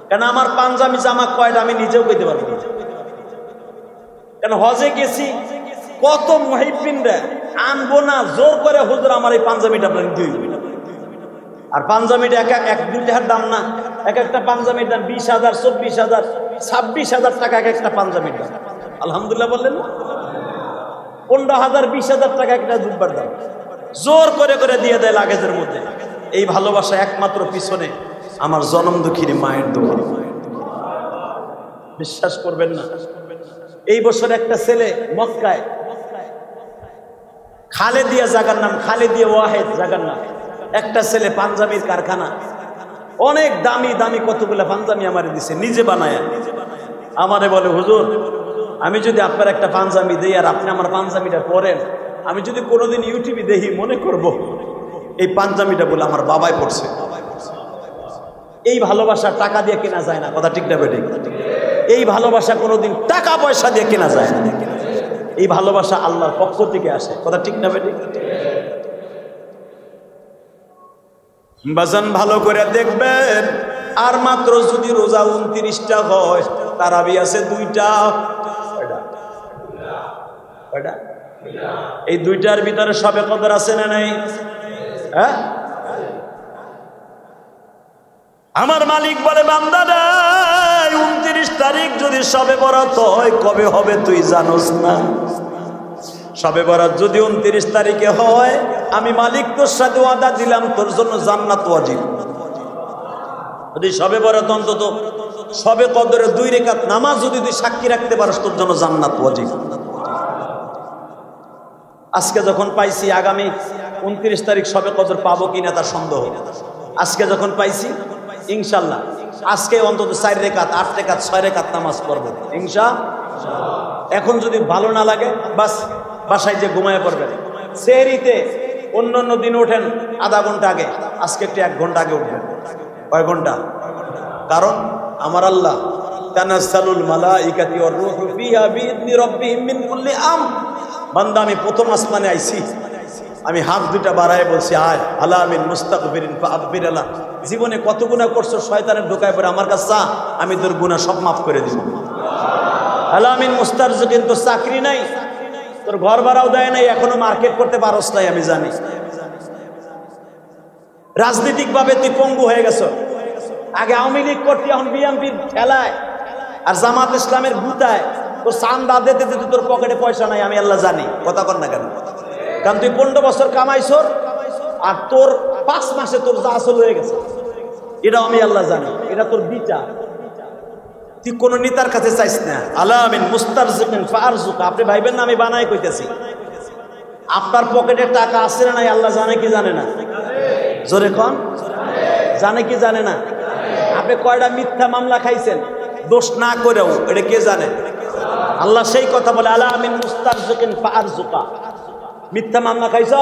কেন আমার পাঞ্জাবি জামা কয়টা আমি নিজেও কইতে পারবো না। কেন হজে গেছি, কত মুহিব্বিনরা আনবো না, জোর করে হুজুর আমার এই পাঞ্জাবিটা আপনার নিতে হইবে। আর পাঞ্জাবিটা এক 2 টাকার দাম না, এক একটা পাঞ্জাবির দাম 20,000, 24,000, 26,000 টাকা এক একটা পাঞ্জাবির দাম। আলহামদুলিল্লাহ বললেন না? 15,000, 20,000 টাকা একটা জুব্বার দাম। জোর করে করে দিয়ে দেয় লাগেজের মধ্যে। এই ভালোবাসা একমাত্র পিছনে আমার জনম দুঃখিনী মায়ের দোয়া। বিশ্বাস করবেন না, এই বছর একটা ছেলে মক্কায়, খালেদিয়া জায়গার নাম, খালেদিয়া ওয়াহেদ জায়গার নাম, একটা ছেলে পাঞ্জাবির কারখানা, অনেক দামি দামি কতগুলো পাঞ্জাবি আমারে দিছে, নিজে বানায়। আমারে বলে, হুজুর আমি যদি আপনার একটা পাঞ্জাবি দিই আর আপনি আমার পাঞ্জাবিটা পরেন, আমি যদি কোনোদিন ইউটিউবে দেখি মনে করব এই পাঞ্জাবিটা বলে আমার বাবাই পড়ছে। এই ভালোবাসা টাকা দিয়ে কেনা যায় না, কথা ঠিক না বেঠিক? এই ভালোবাসা কোনোদিন টাকা পয়সা দিয়ে কেনা যায় না। এই ভালোবাসা আল্লাহর পক্ষ থেকে আসে, কথা ঠিক না বেঠিক? বাজান ভালো করে দেখবেন, আর মাত্র যদি রোজা 29টা হয়, তারাবি আছে 2টা। কয়টা? এই 2টার ভিতরে সবে কদর আছে না নাই? হ্যাঁ, আমার মালিক বলে, বান্দা রে 29 তারিখ যদি সবে বরাত হয়, কবে হবে তুই জানোস না? সবে বরাত যদি 29 তারিখে হয়, আমি মালিক তোর সাথে ওয়াদা দিলাম, তোর জন্য জান্নাত ওয়াজিব। যদি সবে বরাত অন্তত সবে কদরে 2 রাকাত নামাজ যদি তুই সাক্ষী রাখতে পারস, তোর জন্য জান্নাত ওয়াজিব। আজকে যখন পাইছি, আগামী 29 তারিখ সবে কদর পাবো কিনা তার সন্দেহ। আজকে যখন পাইছি, ইনশাল্লাহ আজকে অন্তত 4 রাকাত, 8 রাকাত, 6 রাকাত নামাজ পড়বো ইনশাআল্লাহ। এখন যদি ভালো না লাগে, বাস বাসায় যে ঘুমায় পড়বেন। সেহরিতে অন্য অন্য দিন ওঠেন আধা ঘন্টা আগে, আজকে একটু 1 ঘন্টা আগে উঠবেন। কয় ঘন্টা? কারণ আমার আল্লাহ তানাজ্জালুল মালাইকাতু ওয়ার রূহু ফিহা বিইذনি রাব্বিহিম মিন কুল্লি আমর। বান্দা আমি প্রথম আসমানে আইছি, আমি হাত 2টা বাড়ায় বলছি, আয় আলা মিন মুস্তাগফিরিন ফাআগফির আলা। জীবনে কত গুনাহ করছো, শয়তানের ঢোকায় পড়ে আমার কাছে চা, আমি তোর গুনাহ সব মাফ করে দিব। আলা মিন মুস্তারজিকিন, তোর চাকরি নাই, তোর ঘর ভাড়াও দেয় নাই, এখনো মার্কেট করতে পারস নাই, আমি জানি। রাজনৈতিক ভাবে তুই পঙ্গু হয়ে গেছো। আগে আওয়ামী লীগ করতি, এখন বিএনপির ঠেলায় আর জামাত ইসলামের গুতায় তোর চান্দা দিতে দিতে তোর পকেটে পয়সা নাই, আমি আল্লাহ জানি। কথা কর না কেন? কারণ তুই 15 বছর কামাইছর, আর তোর 5 মাসে তোর যা আসল হয়ে গেছে, এটা আমি আল্লাহ জানি। এটা তোর বিচার, তুই কোন নেতার কাছে চাইস না। আলা মিন মুস্তারজিকিন ফারজুকা। আপনি ভাইবেন না আমি বানাই কইতেছি। আপনার পকেটে টাকা আছে না নাই আল্লাহ জানে কি জানে না? জোরে কোন? জানে কি জানে না? আপনি কয়টা মিথ্যা মামলা খাইছেন দোষ না করেও, এটা কে জানে? আল্লাহ সেই কথা বলে, আলা মিন মুস্তারজিকিন ফারজুকা। মিথ্যা মামলা খাইছ,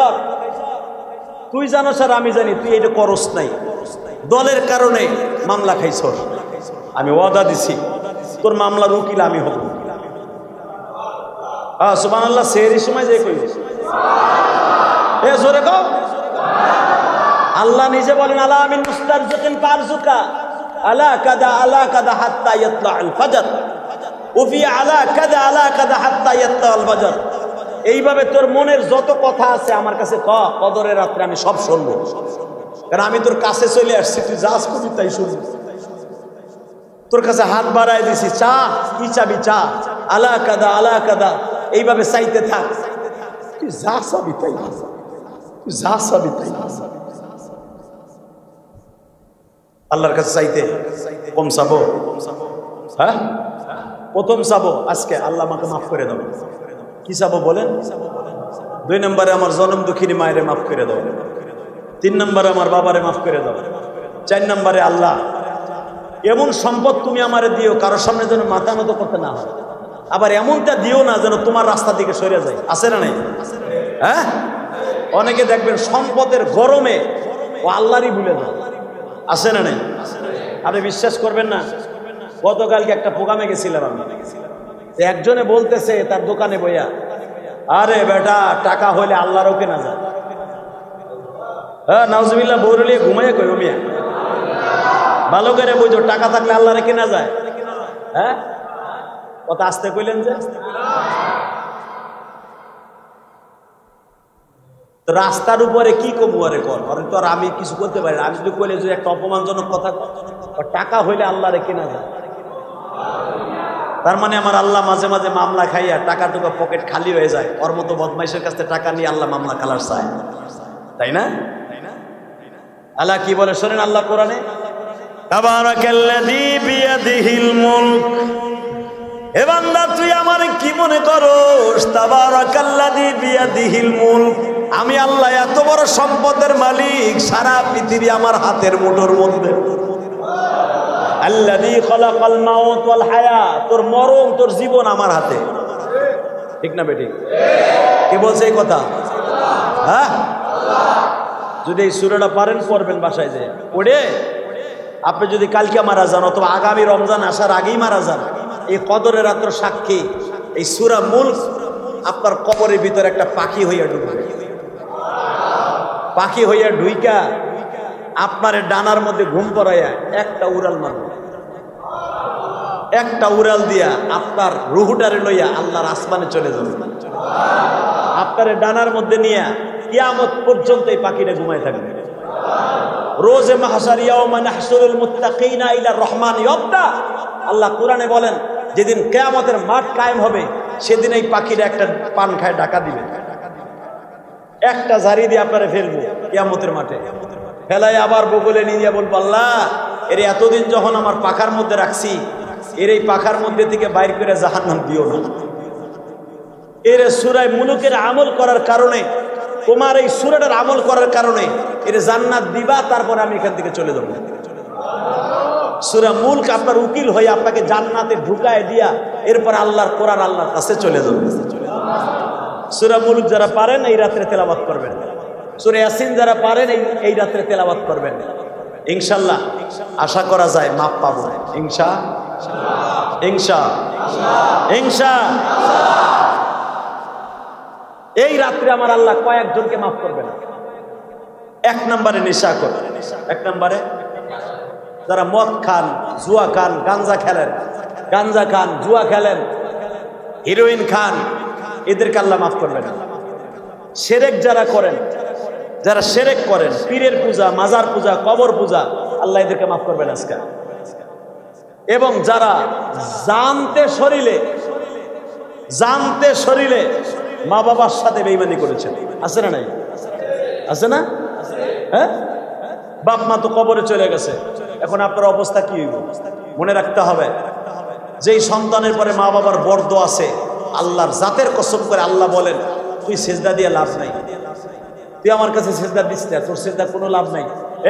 তুই জানো স্যার, আমি জানি তুই এটা করস নাই, দলের কারণে মামলা খাইছ। আমি ওয়াদা দিছি তোর মামলার উকিল আমি হব। সুবহানাল্লাহ। সেহরির সময় যে কই, এ জোরে কও। আল্লাহ নিজে বলেন, আলা মিন মুস্তারজিকিন ফারজুকা আলা কাদা হাত্তা ইয়াতলা'আল ফাজর ওয়া ফি আলা কাদা হাত্তা ইয়াতলা'আল ফাজর। এইভাবে তোর মনের যত কথা আছে আমার কাছে ক, কদরের রাত্রে আমি সব শুনবো। কারণ আমি তোর কাছে চলে আসছি, তুই যা করবি তাই শুনবি। তোর কাছে হাত বাড়ায় দিছি, চা, কি চাবি চা, আলা কাদা, এইভাবে চাইতে থাক। তুই যা চাবি তাই, তুই যা চাবি তাই। আল্লাহর কাছে চাইতে কম চাবো, হ্যাঁ, প্রথম চাবো আজকে আল্লাহ আমাকে মাফ করে দাও। কি চাবো বলেন? 2 নম্বরে আমার জনম দুঃখিনী মায়েরে মাফ করে দাও। 3 নম্বরে আমার বাবারে মাফ করে দাও। 4 নম্বরে আল্লাহ এমন সম্পদ তুমি আমারে দিও কারোর সামনে যেন মাথা নত করতে না হয়, আবার এমনটা দিও না যেন তোমার রাস্তা থেকে সরে যায়। আছে না নাই? হ্যাঁ, অনেকে দেখবেন সম্পদের গরমে ও আল্লাহরই ভুলে যায়। আছে না নাই? আপনি বিশ্বাস করবেন না, গতকালকে একটা প্রোগ্রামে গেছিলাম আমি, একজনে বলতেছে তার দোকানে বইয়া, আরে বেটা টাকা হইলে আল্লাহরও কেনা যায়। হ্যাঁ, নাউজুবিল্লাহ বৌরলিয়ে ঘুমাইয়া কই মিয়া, ভালো করে বুঝো টাকা থাকলে আল্লাহরে কেনা যায়। হ্যাঁ, কথা আসতে কইলেন যে রাস্তার উপরে কি কমু আরে কর, তো আর আমি কিছু করতে পারি না। আমি যদি কইলে যে একটা অপমানজনক কথা, টাকা হইলে আল্লাহরে কেনা যায়, তার মানে আমার আল্লাহ মাঝে মাঝে মামলা খাইয়া টাকা টুকা পকেট খালি হয়ে যায়। ওর মতো বদমাইশের কাছ থেকে টাকা নিয়ে আল্লাহ মামলা খালার চায়, তাই না? আল্লাহ কি বলে শোনেন আল্লাহ কোরআনে, তাবারাকাল্লাযী বিয়াদিহিল মুলক। হে বান্দা তুই আমার কি মনে করোস? তাবারাকাল্লাযী বিয়াদিহিল মুলক, আমি আল্লাহ এত বড় সম্পদের মালিক, সারা পৃথিবী আমার হাতের মুঠোর মধ্যে। আল্লাযী খালাকাল মাউত ওয়াল হায়াত, তোর মরণ তোর জীবন আমার হাতে। ঠিক না বেঠিক? কে বলছে এই কথা? হ্যাঁ, যদি এই সূরাটা পারেন পড়বেন বাসায় যে পড়ে, আপনি যদি কালকে মারা যান অথবা আগামী রমজান আসার আগেই মারা যান, এই কদরের রাত্র সাক্ষী এই সূরা মুলক আপনার কবরের ভিতরে একটা পাখি হইয়া ঢুকবে। পাখি হইয়া ঢুইকা আপনার ডানার মধ্যে ঘুম পড়াইয়া একটা উড়াল মারবে। একটা উড়াল দিয়া আপনার রুহুটারে লইয়া আল্লাহর আসমানে চলে যাবে। আপনার ডানার মধ্যে নিয়ে কিয়ামত পর্যন্ত এই পাখিটা ঘুমায় থাকবে। রোজে মাহশার ইয়াউমা নাহশুরুল মুত্তাকিনা ইলা রহমান ইয়াবদা, আল্লাহ কোরআনে বলেন যেদিন কিয়ামতের মাঠ কায়েম হবে সেদিন এই পাখিটা একটা পান খায় ডাকা দিবে, একটা ঝাড়ি দিয়ে আপনারা ফেলবো কিয়ামতের মাঠে। ফেলাই আবার বগলে নিয়ে বলবো, আল্লাহ এর এতদিন যখন আমার পাখার মধ্যে রাখছি, এর এই পাখার মধ্যে থেকে বাইর করে জাহান্নাম দিও না। এর সূরা মুলুকের আমল করার কারণে, তোমার এই সূরাটার আমল করার কারণে এর জান্নাত দিবা, তারপর আমি এখান থেকে চলে যাব। সূরা মুলক আপনার উকিল হয়ে আপনাকে জান্নাতে ঢুকায় দিয়া এরপর আল্লাহর কোরআন আল্লাহর কাছে চলে যাবে। সূরা মুলক যারা পারেন এই রাত্রে তেলাওয়াত করবেন। সূরা ইয়াসিন যারা পারেন এই রাত্রে তেলাওয়াত করবেন। ইনশাআল্লাহ আশা করা যায় মাপ পাবো। এই রাত্রে আমার আল্লাহ কয়েকজনকে মাফ করবে না। 1 নম্বরে নেশাখোর, 1 নম্বরে যারা মদ খান, জুয়া খান, গাঞ্জা খেলেন, গাঞ্জা খান, জুয়া খেলেন, হিরোইন খান, এদেরকে আল্লাহ মাফ করবে না। শিরক যারা করেন, যারা শিরক করেন, পীরের পূজা, মাজার পূজা, কবর পূজা, আল্লাহ এদেরকে মাফ করবেন আজকে। এবং যারা জানতে শরীরে মা বাবার সাথে বেঈমানি করেছেন, আছে না নাই? আছে না? হ্যাঁ, বাপ মা তো কবরে চলে গেছে, এখন আপনার অবস্থা কি হইব? মনে রাখতে হবে যেই সন্তানের পরে মা বাবার বর্দ আছে, আল্লাহর জাতের কসম করে আল্লাহ বলেন তুই সিজদা দিয়ে লাভ নাই, তুই আমার কাছে সিজদা দিস না, তোর সিজদা কোনো লাভ নাই।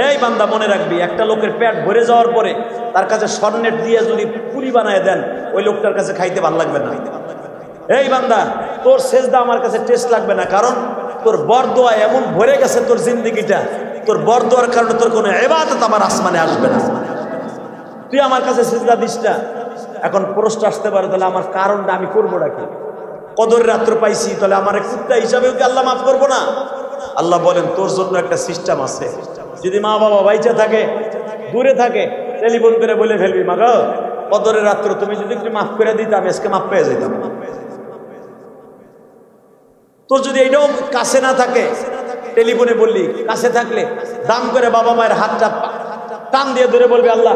এই বান্দা মনে রাখবি, একটা লোকের পেট ভরে যাওয়ার পরে তার কাছে স্বর্ণের দিয়ে যদি পুরি বানায় দেন, ওই লোকটার কাছে খাইতে ভালো লাগবে না। এই বান্দা তোর সিজদা আমার কাছে টেস্ট লাগবে না, কারণ তোর বরদোয়া এমন ভরে গেছে তোর জিন্দেগিটা, তোর বরদোয়ার কারণে তোর কোনো ইবাদত আমার আসমানে আসবে না। তুই আমার কাছে সিজদা দিস না। এখন প্রশ্ন আসতে পারে, তাহলে আমার কারণটা আমি করবোটা কি? কদর রাত্র পাইছি, তাহলে আমার কুত্তা হিসাবেও কি আল্লাহ মাফ করবো না? আল্লাহ বলেন তোর জন্য একটা সিস্টেম আছে। যদি মা বাবা বাইচা থাকে, দূরে থাকে, টেলিফোন করে বলে ফেলবি, মা গো কদরের রাত্র তুমি যদি একটু মাফ করে দিতাম আজকে মাফ পেয়ে যেতাম। তোর যদি এইটাও কাছে না থাকে, টেলিফোনে বললি, কাছে থাকলে দাম করে বাবা মায়ের হাতটা টান দিয়ে ধরে বলবি, আল্লাহ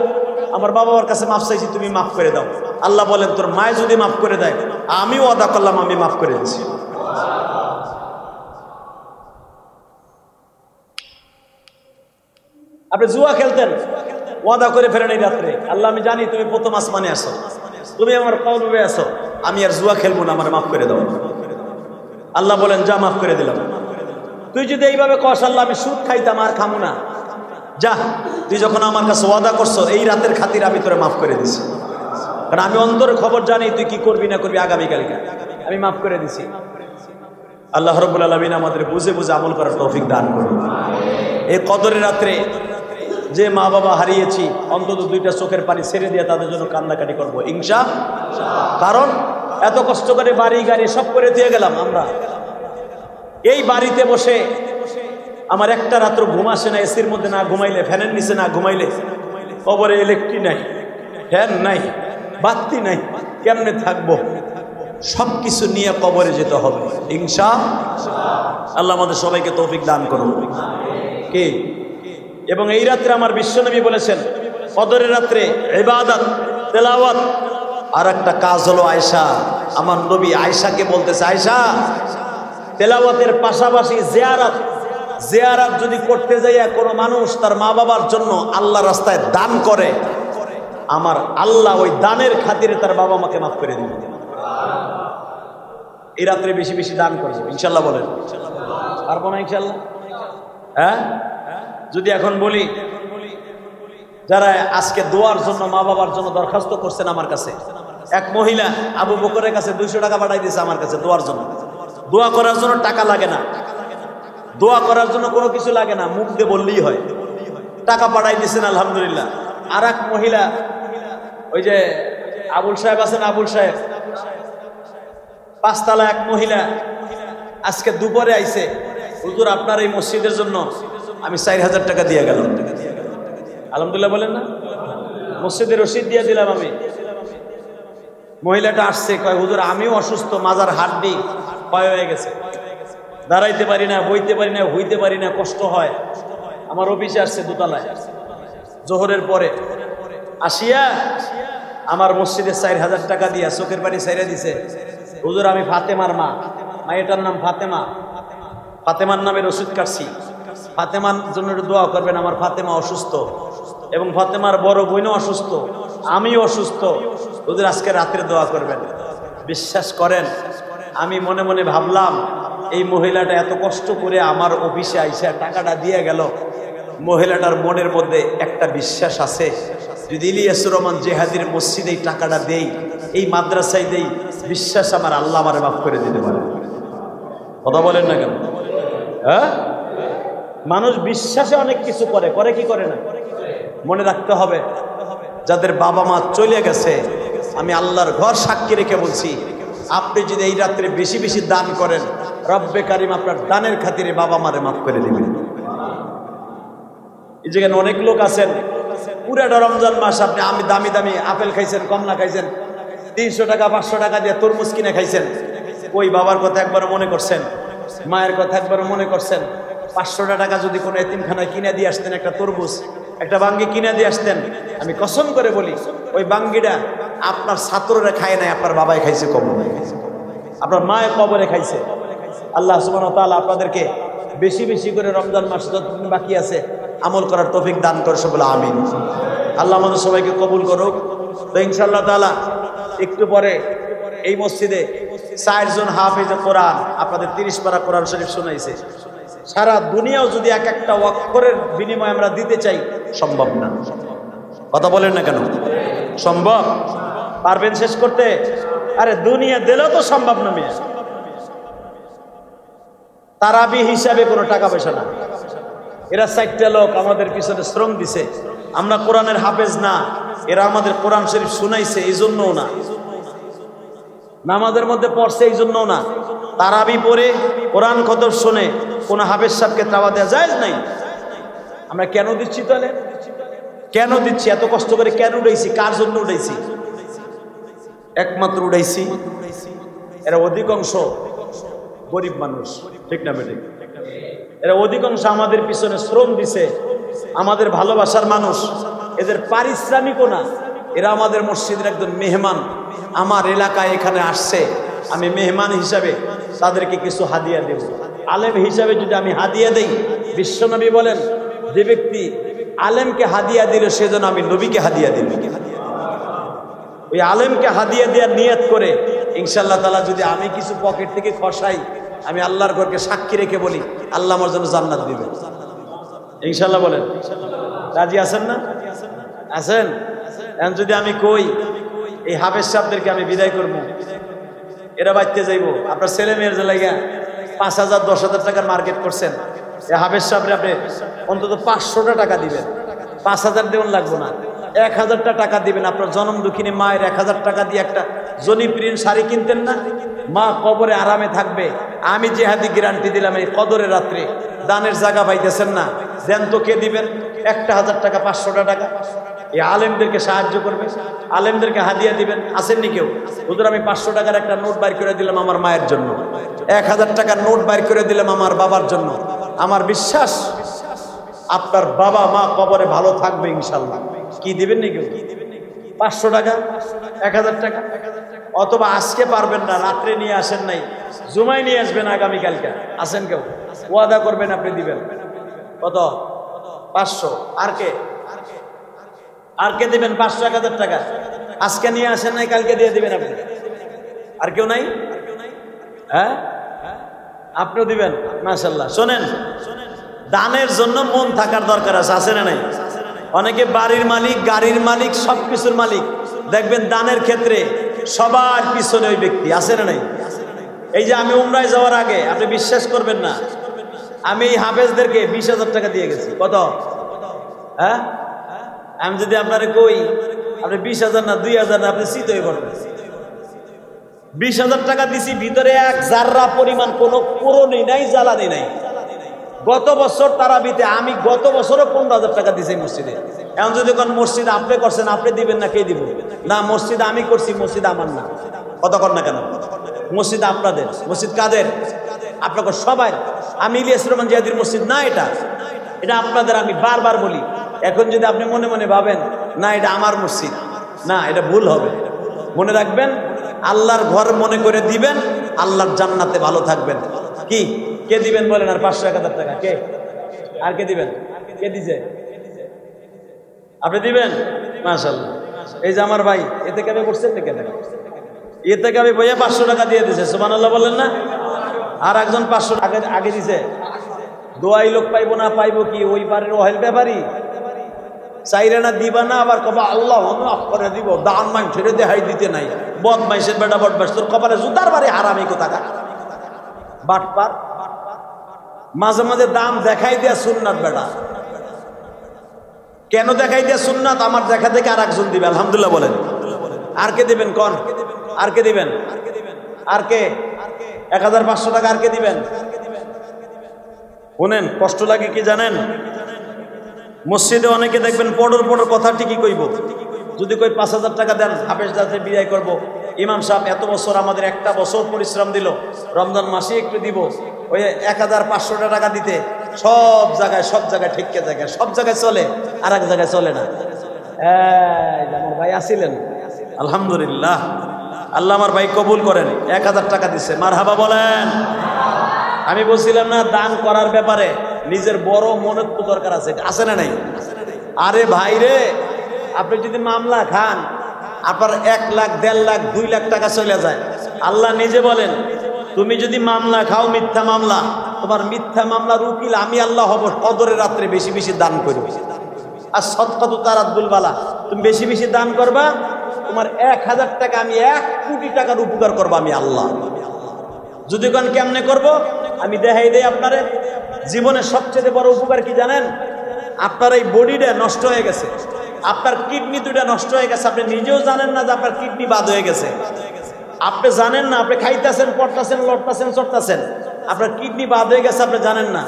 আমার বাবা মার কাছে মাফ চাইছি, তুমি মাফ করে দাও। আল্লাহ বলেন তোর মায়ে যদি মাফ করে দেয়, আমিও ওয়াদা করলাম আমি মাফ করে দিচ্ছি। আপনি জুয়া খেলতেন, ওয়াদা করে ফেরেন এই রাত্রে, আল্লাহ আমি জানি তুমি প্রথম আসমানে আসো, তুমি আমার কবরে আছো, আমি আর জুয়া খেলবো না, আমার মাফ করে দাও। আল্লাহ বলেন যা, মাফ করে দিলাম। তুই যদি এইভাবে কস আল্লাহ আমি সুদ খাইতাম আর খামু না, যা, তুই যখন আমার কাছে ওয়াদা করছো এই রাতের খাতির আমি তোরে মাফ করে দিছি, কারণ আমি অন্তরের খবর জানি তুই কি করবি না করবি, আগামীকালকে আমি মাফ করে দিছি। আল্লাহ রাব্বুল আলামিন আমাদের বুঝে বুঝে আমল করার তৌফিক দান করুন। এই কদরের রাত্রে যে মা বাবা হারিয়েছি, অন্তত দুইটা চোখের পানি ছেড়ে দিয়ে তাদের জন্য কান্নাকাটি করবো ইনশাআল্লাহ। কারণ এত কষ্ট করে বাড়ি গাড়ি সব করে দিয়ে গেলাম আমরা, এই বাড়িতে বসে আমার একটা রাত্র ঘুম আসে না, এসির মধ্যে না ঘুমাইলে, ফ্যানের নিচে না ঘুমাইলে, কবরে ইলেকট্রিক নাই, ফ্যান নাই, বাতি নাই, কেমনে থাকবো? সবকিছু নিয়ে কবরে যেতে হবে ইনশাআল্লাহ। আল্লাহ আমাদের সবাইকে তৌফিক দান করুন। কি এবং এই রাত্রে আমার বিশ্বনবী বলেছেন কদরের রাত্রে ইবাদত, তেলাওয়াত, আর একটা কাজ হলো আয়েশা, আমার নবী আয়েশাকে বলতেছে, আয়েশা তেলাওয়াতের পাশাপাশি জিয়ারত, জিয়ারত যদি করতে যাইয়া কোনো মানুষ তার মা বাবার জন্য আল্লাহর রাস্তায় দান করে, আমার আল্লাহ ওই দানের খাতিরে তার বাবা মাকে মাফ করে দিবেন। এই রাত্রে বেশি বেশি দান করবে ইনশাআল্লাহ। বলেন পারবো না ইনশাআল্লাহ? হ্যাঁ, যদি এখন বলি যারা আজকে দোয়ার জন্য মা বাবার জন্য দরখাস্ত করছেন আমার কাছে, এক মহিলা আবু বকরের কাছে 200 টাকা পাঠাই দিয়েছে আমার কাছে দোয়ার জন্য। দোয়া করার জন্য টাকা লাগে না, দোয়া করার জন্য কোনো কিছু লাগে না, মুখ দিয়ে বললেই হয়। টাকা পাঠাই দিয়েছেন আলহামদুলিল্লাহ। আর এক মহিলা, ওই যে আবুল সাহেব আছেন, আবুল সাহেব, 5 তলা এক মহিলা আজকে দুপুরে আইছে, হুজুর আপনার এই মসজিদের জন্য আমি 4000 টাকা দিয়ে গেলাম। আলহামদুলিল্লাহ বলেন না? মসজিদের রসিদ দিয়ে দিলাম আমি। মহিলাটা আসছে, কয় হুজুর আমিও অসুস্থ, মাজার হাড্ডি ক্ষয় হয়ে গেছে, দাঁড়াইতে পারি না, বইতে পারি না, হইতে পারি না, কষ্ট হয়। আমার অফিসে আসছে দোতলায়, জোহরের পরে আসিয়া আমার মসজিদে 4000 টাকা দিয়া চোখের পানি ছাইরা দিছে। হুজুর আমি ফাতেমার মা, মায়েটার নাম ফাতেমা, ফাতেমার নামে রসিদ কাটছি, ফাতেমার জন্য দোয়া করবেন, আমার ফাতেমা অসুস্থ এবং ফাতেমার বড় বোনও অসুস্থ, আমিও অসুস্থ, হুজুর আজকে রাত্রে দোয়া করবেন। বিশ্বাস করেন আমি মনে মনে ভাবলাম এই মহিলাটা এত কষ্ট করে আমার অফিসে আইসা টাকাটা দিয়ে গেল, মহিলাটার মনের মধ্যে একটা বিশ্বাস আছে, যদি ইলিয়াসুর রহমান জেহাদির মসজিদে এই টাকাটা দেই, এই মাদ্রাসায় দেই, বিশ্বাস আমার আল্লাহ আমারে মাফ করে দিতে পারে। কথা বলেন না কেন? হ্যাঁ, মানুষ বিশ্বাসে অনেক কিছু করে, করে কি করে না? মনে রাখতে হবে যাদের বাবা মা চলে গেছে, আমি আল্লাহর ঘর সাক্ষী রেখে বলছি, আপনি যদি এই রাত্রে বেশি বেশি দান করেন, রব্বে কারিম আপনার দানের খাতিরে বাবা মারে মাফ করে দিবেন। এই যেখানে অনেক লোক আছেন পুরাটা রমজান মাস আপনি দামি দামি আপেল খাইছেন, কমলা খাইছেন, 300 টাকা 500 টাকা দিয়ে তরমুজ কিনে খাইছেন, ওই বাবার কথা একবার মনে করছেন, মায়ের কথা একবার মনে করছেন? 500 টাকা যদি কোনো এতিমখানায় কিনে দিয়ে আসতেন, একটা তরমুজ, একটা বাঙ্গি কিনে দিয়ে আসতেন, আমি কসম করে বলি ওই বাঙ্গিটা আপনার ছাত্ররা খায় নাই, আপনার বাবাই খাইছে কবরে, আপনার মায়ের কবরে খাইছে। আল্লাহ সুবহানাহু ওয়া তাআলা আপনাদেরকে বেশি বেশি করে রমজান মাস যতদিন বাকি আছে আমল করার তৌফিক দান করছে বলে আমিন। আল্লাহ আমাদের সবাইকে কবুল করুক। তো ইনশাআল্লাহ তাআলা একটু পরে এই মসজিদে 4 জন হাফেজে কোরআন আপনাদের 30 পারা কোরআন শরীফ শোনাইছে। সারা দুনিয়াও যদি এক একটা অক্ষরের বিনিময়ে আমরা দিতে চাই, সম্ভব না। কথা বলেন না কেন? সম্ভব? পারবেন শেষ করতে? আরে দুনিয়া দিলেও তো সম্ভব না। মেয়ে তারাবি হিসাবে কোনো টাকা পয়সা না। এরা 4টা লোক আমাদের পিছনে শ্রম দিছে, আমরা কোরআনের হাফেজ না, এরা আমাদের কোরআন শরীফ শুনাইছে এই জন্যও না, নামাজের মধ্যে পড়ছে এই জন্যও না, তারাবি পড়ে কোরআন খতম শুনে কোন হাফেজ সাহেবকে চাওয়া দেওয়া জায়েজ নাই। আমরা কেন দিচ্ছি তাহলে? কেন দিচ্ছি? এত কষ্ট করে কেন উঠাইছি? কার জন্য উঠাইছি? একমাত্র উঠাইছি এরা অধিকাংশ গরিব মানুষ, ঠিক না বেঠিক? এরা অধিকাংশ আমাদের পিছনে শ্রম দিছে, আমাদের ভালোবাসার মানুষ, এদের পারিশ্রমিকও না, এরা আমাদের মসজিদের একজন মেহমান, আমার এলাকায় এখানে আসছে, আমি মেহমান হিসাবে তাদেরকে কিছু হাদিয়া দেব। আলেম হিসাবে যদি আমি হাদিয়া দেই, বিশ্বনবী বলেন যে ব্যক্তি আলেমকে হাদিয়া দিল সেজন্য আমি নবীকে হাদিয়া দিল। ওই আলেমকে হাদিয়া দেওয়ার নিয়ত করে ইনশাআল্লাহ তাআলা যদি আমি কিছু পকেট থেকে খসাই, আমি আল্লাহর ঘরকে সাক্ষী রেখে বলি আল্লাহ আমার জন্য জান্নাত দিবেন ইনশাআল্লাহ। বলেন রাজি আছেন না? আছেন? এখন যদি আমি কই এই হাফেজ সাহেবদেরকে আমি বিদায় করবো, এরা বাড়তে যাইব, আপনার ছেলে মেয়ের যে লাগা 5,000 10,000 টাকার মার্কেট করছেন, এই হাফেজ সাহেবরে আপনি অন্তত 500টা টাকা দিবেন, 5,000 দেওয়ান লাগবো না, 1,000টা টাকা দিবেন। আপনার জনম দুঃখিনী মায়ের 1,000 টাকা দিয়ে একটা জনিপ্রিন শাড়ি কিনতেন না, মা কবরে আরামে থাকবে। আমি জিহাদি গ্যারান্টি দিলাম এই কদরের রাত্রে দানের জায়গা পাইতেছেন না, দেন তো কে দিবেন? 1,000 টাকা 500টা টাকা এই আলেমদেরকে সাহায্য করবে, আলেমদেরকে হাদিয়া দিবেন। আসেননি কেউ? হুজুর আমি 500 টাকার একটা নোট বাইর করে দিলাম আমার মায়ের জন্য, 1,000 টাকার নোট বাইর করে দিলাম আমার বাবার জন্য। আমার বিশ্বাস আপনার বাবা মা কবরে ভালো থাকবে ইনশাল্লাহ। কি দিবেন নি কেউ? 500 টাকা, 1,000 টাকা, অথবা আজকে পারবেন না, রাত্রে নিয়ে আসেন নাই, জুমায় নিয়ে আসবেন আগামীকালকে। আসেন কেউ? ওয়াদা করবেন আপনি দিবেন। কত? 500। আর কে দিবেন 500 1,000 টাকা? আজকে নিয়ে আসেন নাই, কালকে দিয়ে দিবেন আপনি। আর কেউ নাই? হ্যাঁ, আপনিও দিবেন মাশাআল্লাহ। শোনেন, দানের জন্য মন থাকার দরকার আছে, আছে না নাই? অনেকে বাড়ির মালিক, গাড়ির মালিক, সবকিছুর মালিক, দেখবেন দানের ক্ষেত্রে সবার পিছনে ওই ব্যক্তি, আছে না নাই? এই যে আমি উমরায় যাওয়ার আগে আপনি বিশ্বাস করবেন না, আমি এই হাফেজদেরকে 20,000 টাকা দিয়ে গেছি। কত? হ্যাঁ, আমি যদি আপনারে কই আপনি 20,000 না 2,000 না, আপনি চিত হয়ে পড়বেন। 20,000 টাকা দিছি, ভিতরে এক জাররা পরিমাণ কোনো পুরনি নাই, জ্বালানি নাই। গত বছর তারাবিতে আমি গত বছরও 15,000 টাকা দিছি মসজিদে। এখন যদি কোন মসজিদ আপনি করছেন, আপনি দিবেন না, কে দিব? না, মসজিদ আমি করছি, মসজিদ আমার না। কথা কর না কেন? মসজিদ আপনাদের। মসজিদ কাদের? আপনাকে সবাই। আমি ইলিয়াস রহমান জিহাদির মসজিদ না, এটা আপনাদের। আমি বারবার বলি, এখন যদি আপনি মনে মনে ভাবেন না এটা আমার মসজিদ, না, এটা ভুল হবে। মনে রাখবেন, আল্লাহর ঘর মনে করে দিবেন, আল্লাহর জান্নাতে ভালো থাকবেন। কি কে দিবেন বলেন? আর 500 1,000 টাকা কে? আর কে দিবেন? কে দিছে? আপনি দিবেন মাশাআল্লাহ। এই যে আমার ভাই এতে কাবে করছেন না কেন? এতে কাবে ভাইয়া 500 টাকা দিয়ে দিছে, সুবহানাল্লাহ বলেন না? আর একজন 500 টাকা আগে দিছে। দোয়াই লোক পাইবো না পাইবো কি? ওই পারের ওহেল ব্যাপারী চাইরে না দিবা না, আবার কবা আল্লাহ মাফ করে দিব, দান মান ছেড়ে দেহাই দিতে নাই। বদমাইশের বেটা বদমাইশ, তোর কপালে জুতার বাড়ি হারামি কোথাকার বাটপার। মাঝে মাঝে দাম দেখাই দেয়া সুন্নাত বেটা। কেন দেখাই দেয়া সুন্নাত? আমার দেখা থেকে আর একজন দিবে, আলহামদুলিল্লাহ বলেন। আর কে দিবেন কোন? আর কে দিবেন? আর কে? 1,500 টাকা আর কে দিবেন? শুনেন, কষ্ট লাগে কি জানেন? মসজিদে অনেকে দেখবেন পড়র কথা ঠিকই কইব। যদি কই 5,000 টাকা দেন, হাফেজ দাতে বিদায় করব, ইমাম সাহেব এত বছর আমাদের একটা বছর পরিশ্রম দিল, রমজান মাসে একটু দিব, ওই 1,500 টাকা দিতে সব জায়গায় ঠিক জায়গায় সব জায়গায় চলে, আর এক জায়গায় চলে না। আমার ভাই আসিলেন, আলহামদুলিল্লাহ, আল্লাহ আমার ভাই কবুল করেন। 1,000 টাকা দিচ্ছে, মারহাবা বলেন। আমি বলছিলাম না, দান করার ব্যাপারে নিজের বড় মনের তো দরকার আছে, আছে না নাই? আরে ভাই রে, আপনি যদি মামলা খান, আপনার 1 লাখ 1.5 লাখ 2 লাখ টাকা চলে যায়। আল্লাহ নিজে বলেন, তুমি যদি মামলা খাও, মিথ্যা মামলা, তোমার মিথ্যা মামলার উকিল আমি আল্লাহ হব। কদরের রাত্রে বেশি বেশি দান করবে। আর সদকাতু তারাদ্দুল বালা, তুমি বেশি বেশি দান করবা, তোমার 1,000 টাকা আমি 1 কোটি টাকার উপকার করবো আমি আল্লাহ। যদি কোন কেমনে করব, আমি দেখাই দেই আপনারে। জীবনের সবচেয়ে বড় উপকার কি জানেন? আপনার এই বডিটা নষ্ট হয়ে গেছে, আপনার কিডনি দুটা নষ্ট হয়ে গেছে, আপনি নিজেও জানেন না যে আপনার কিডনি বাদ হয়ে গেছে। আপনি জানেন না, আপনি খাইতেছেন, পড়তেছেন, লড়তেছেন, চড়তেছেন, আপনার কিডনি বাদ হয়ে গেছে, আপনি জানেন না।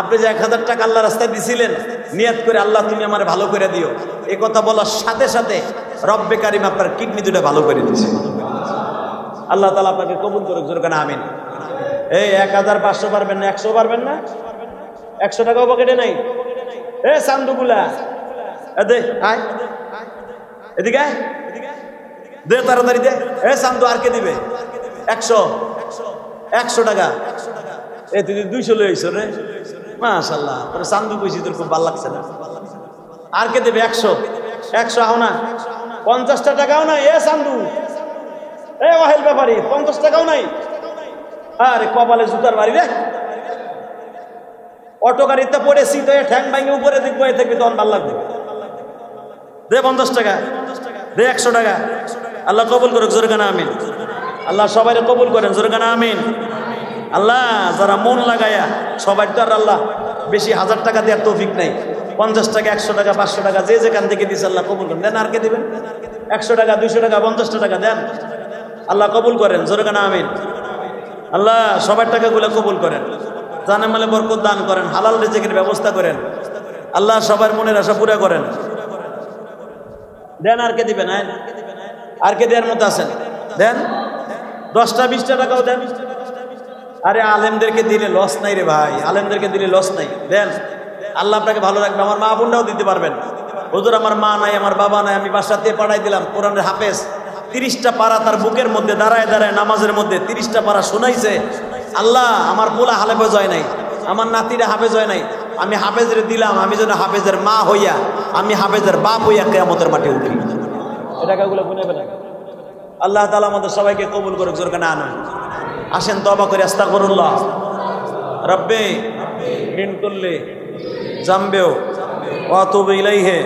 আপনি যে 1,000 টাকা আল্লাহ রাস্তায় দিছিলেন নিয়ত করে, আল্লাহ তুমি আমার ভালো করে দিও, এই কথা বলার সাথে সাথে রব্বে কারিম আপনার কিডনি দুটা ভালো করে দিয়েছে। আল্লাহ তাআলা আপনাকে কবুল করুক, জোরে কেন আমিন। এই 1,500 পারবেন না? 100 পারবেন না? 100 টাকাও পকেটে নাই। এ চান্দুগুলা দে, আয় এদিকে, দে তাড়াতাড়ি দে। এ চান্দু আর কে দিবে? 100 টাকা। এ তুই 200 লই আইছ রে, মাশাআল্লাহ। তোর চান্দু কইছি, তোর খুব ভালো লাগছে না? আর কে দেবে? 100 আও না, 50টা টাকাও নাই। এ চান্দু, এ ওয়াহেল ব্যাপারী, 50 টাকাও নাই। আরে কপালে জুতার বাড়ি রে। অটো গাড়িতে পড়েছি তো ঠ্যাং ভাঙে উপরে দিক বয়ে থাকবি, তখন ভাল লাগবে। দে 50 টাকা, দে 100 টাকা। আল্লাহ কবুল করুক, জোরে কানা আমিন। আল্লাহ সবাই কবুল করেন, জোরে কানা আমিন। আল্লাহ যারা মন লাগায়া, সবাই তো আর আল্লাহ বেশি 1000 টাকা দেওয়ার তৌফিক নাই। 50 টাকা, 100 টাকা, 500 টাকা যে যেখান থেকে দিচ্ছে আল্লাহ কবুল করেন। দেন আর কে দিবেন? 100 টাকা, 200 টাকা, 50 টাকা দেন, আল্লাহ কবুল করেন, জোরে কানা আমিন। আল্লাহ সবার টাকাগুলো কবুল করেন, জানে মালে বরকত দান করেন, হালাল রিজিকের ব্যবস্থা করেন। আল্লাহ সবার মনের আশা পুরা করেন। দেন আর কে দিবেন? আর কে দেওয়ার মতো আছেন? দেন 10টা 20টা টাকাও দেন। আরে আলেমদেরকে দিলে লস নাই রে ভাই, আলেমদেরকে দিলে লস নাই। দেন, আল্লাহ আপনাকে ভালো রাখবে। আমার মা বোনরাও দিতে পারবেন। হুজুর আমার মা নাই, আমার বাবা নাই, আমি বাসাতে পাঠাই দিলাম। কোরআনের হাফেজ, 30টা পারা তার বুকের মধ্যে দাঁড়ায় দাঁড়ায় নামাজের মধ্যে 30টা পারা শোনাইছে। আল্লাহ আমার পোলা হাফেজ হয় নাই, আমার নাতিরা হাফেজ হয় নাই, আমি হাফেজের দিলাম, আমি যেন হাফেজের মা হইয়া, আমি হাফেজের বাপ হইয়া কিয়ামতের মাঠে উঠি। এ টাকাগুলো গুনে ফেলেন। আল্লাহ তাআলা আমাদের সবাইকে কবুল করুক, জোরে কানা আমিন। আসেন তওবা করে আস্তাগফিরুল্লাহ। রব্বে মিন কুল্লি জামবিও ওয়া আতুবু ইলাইহি।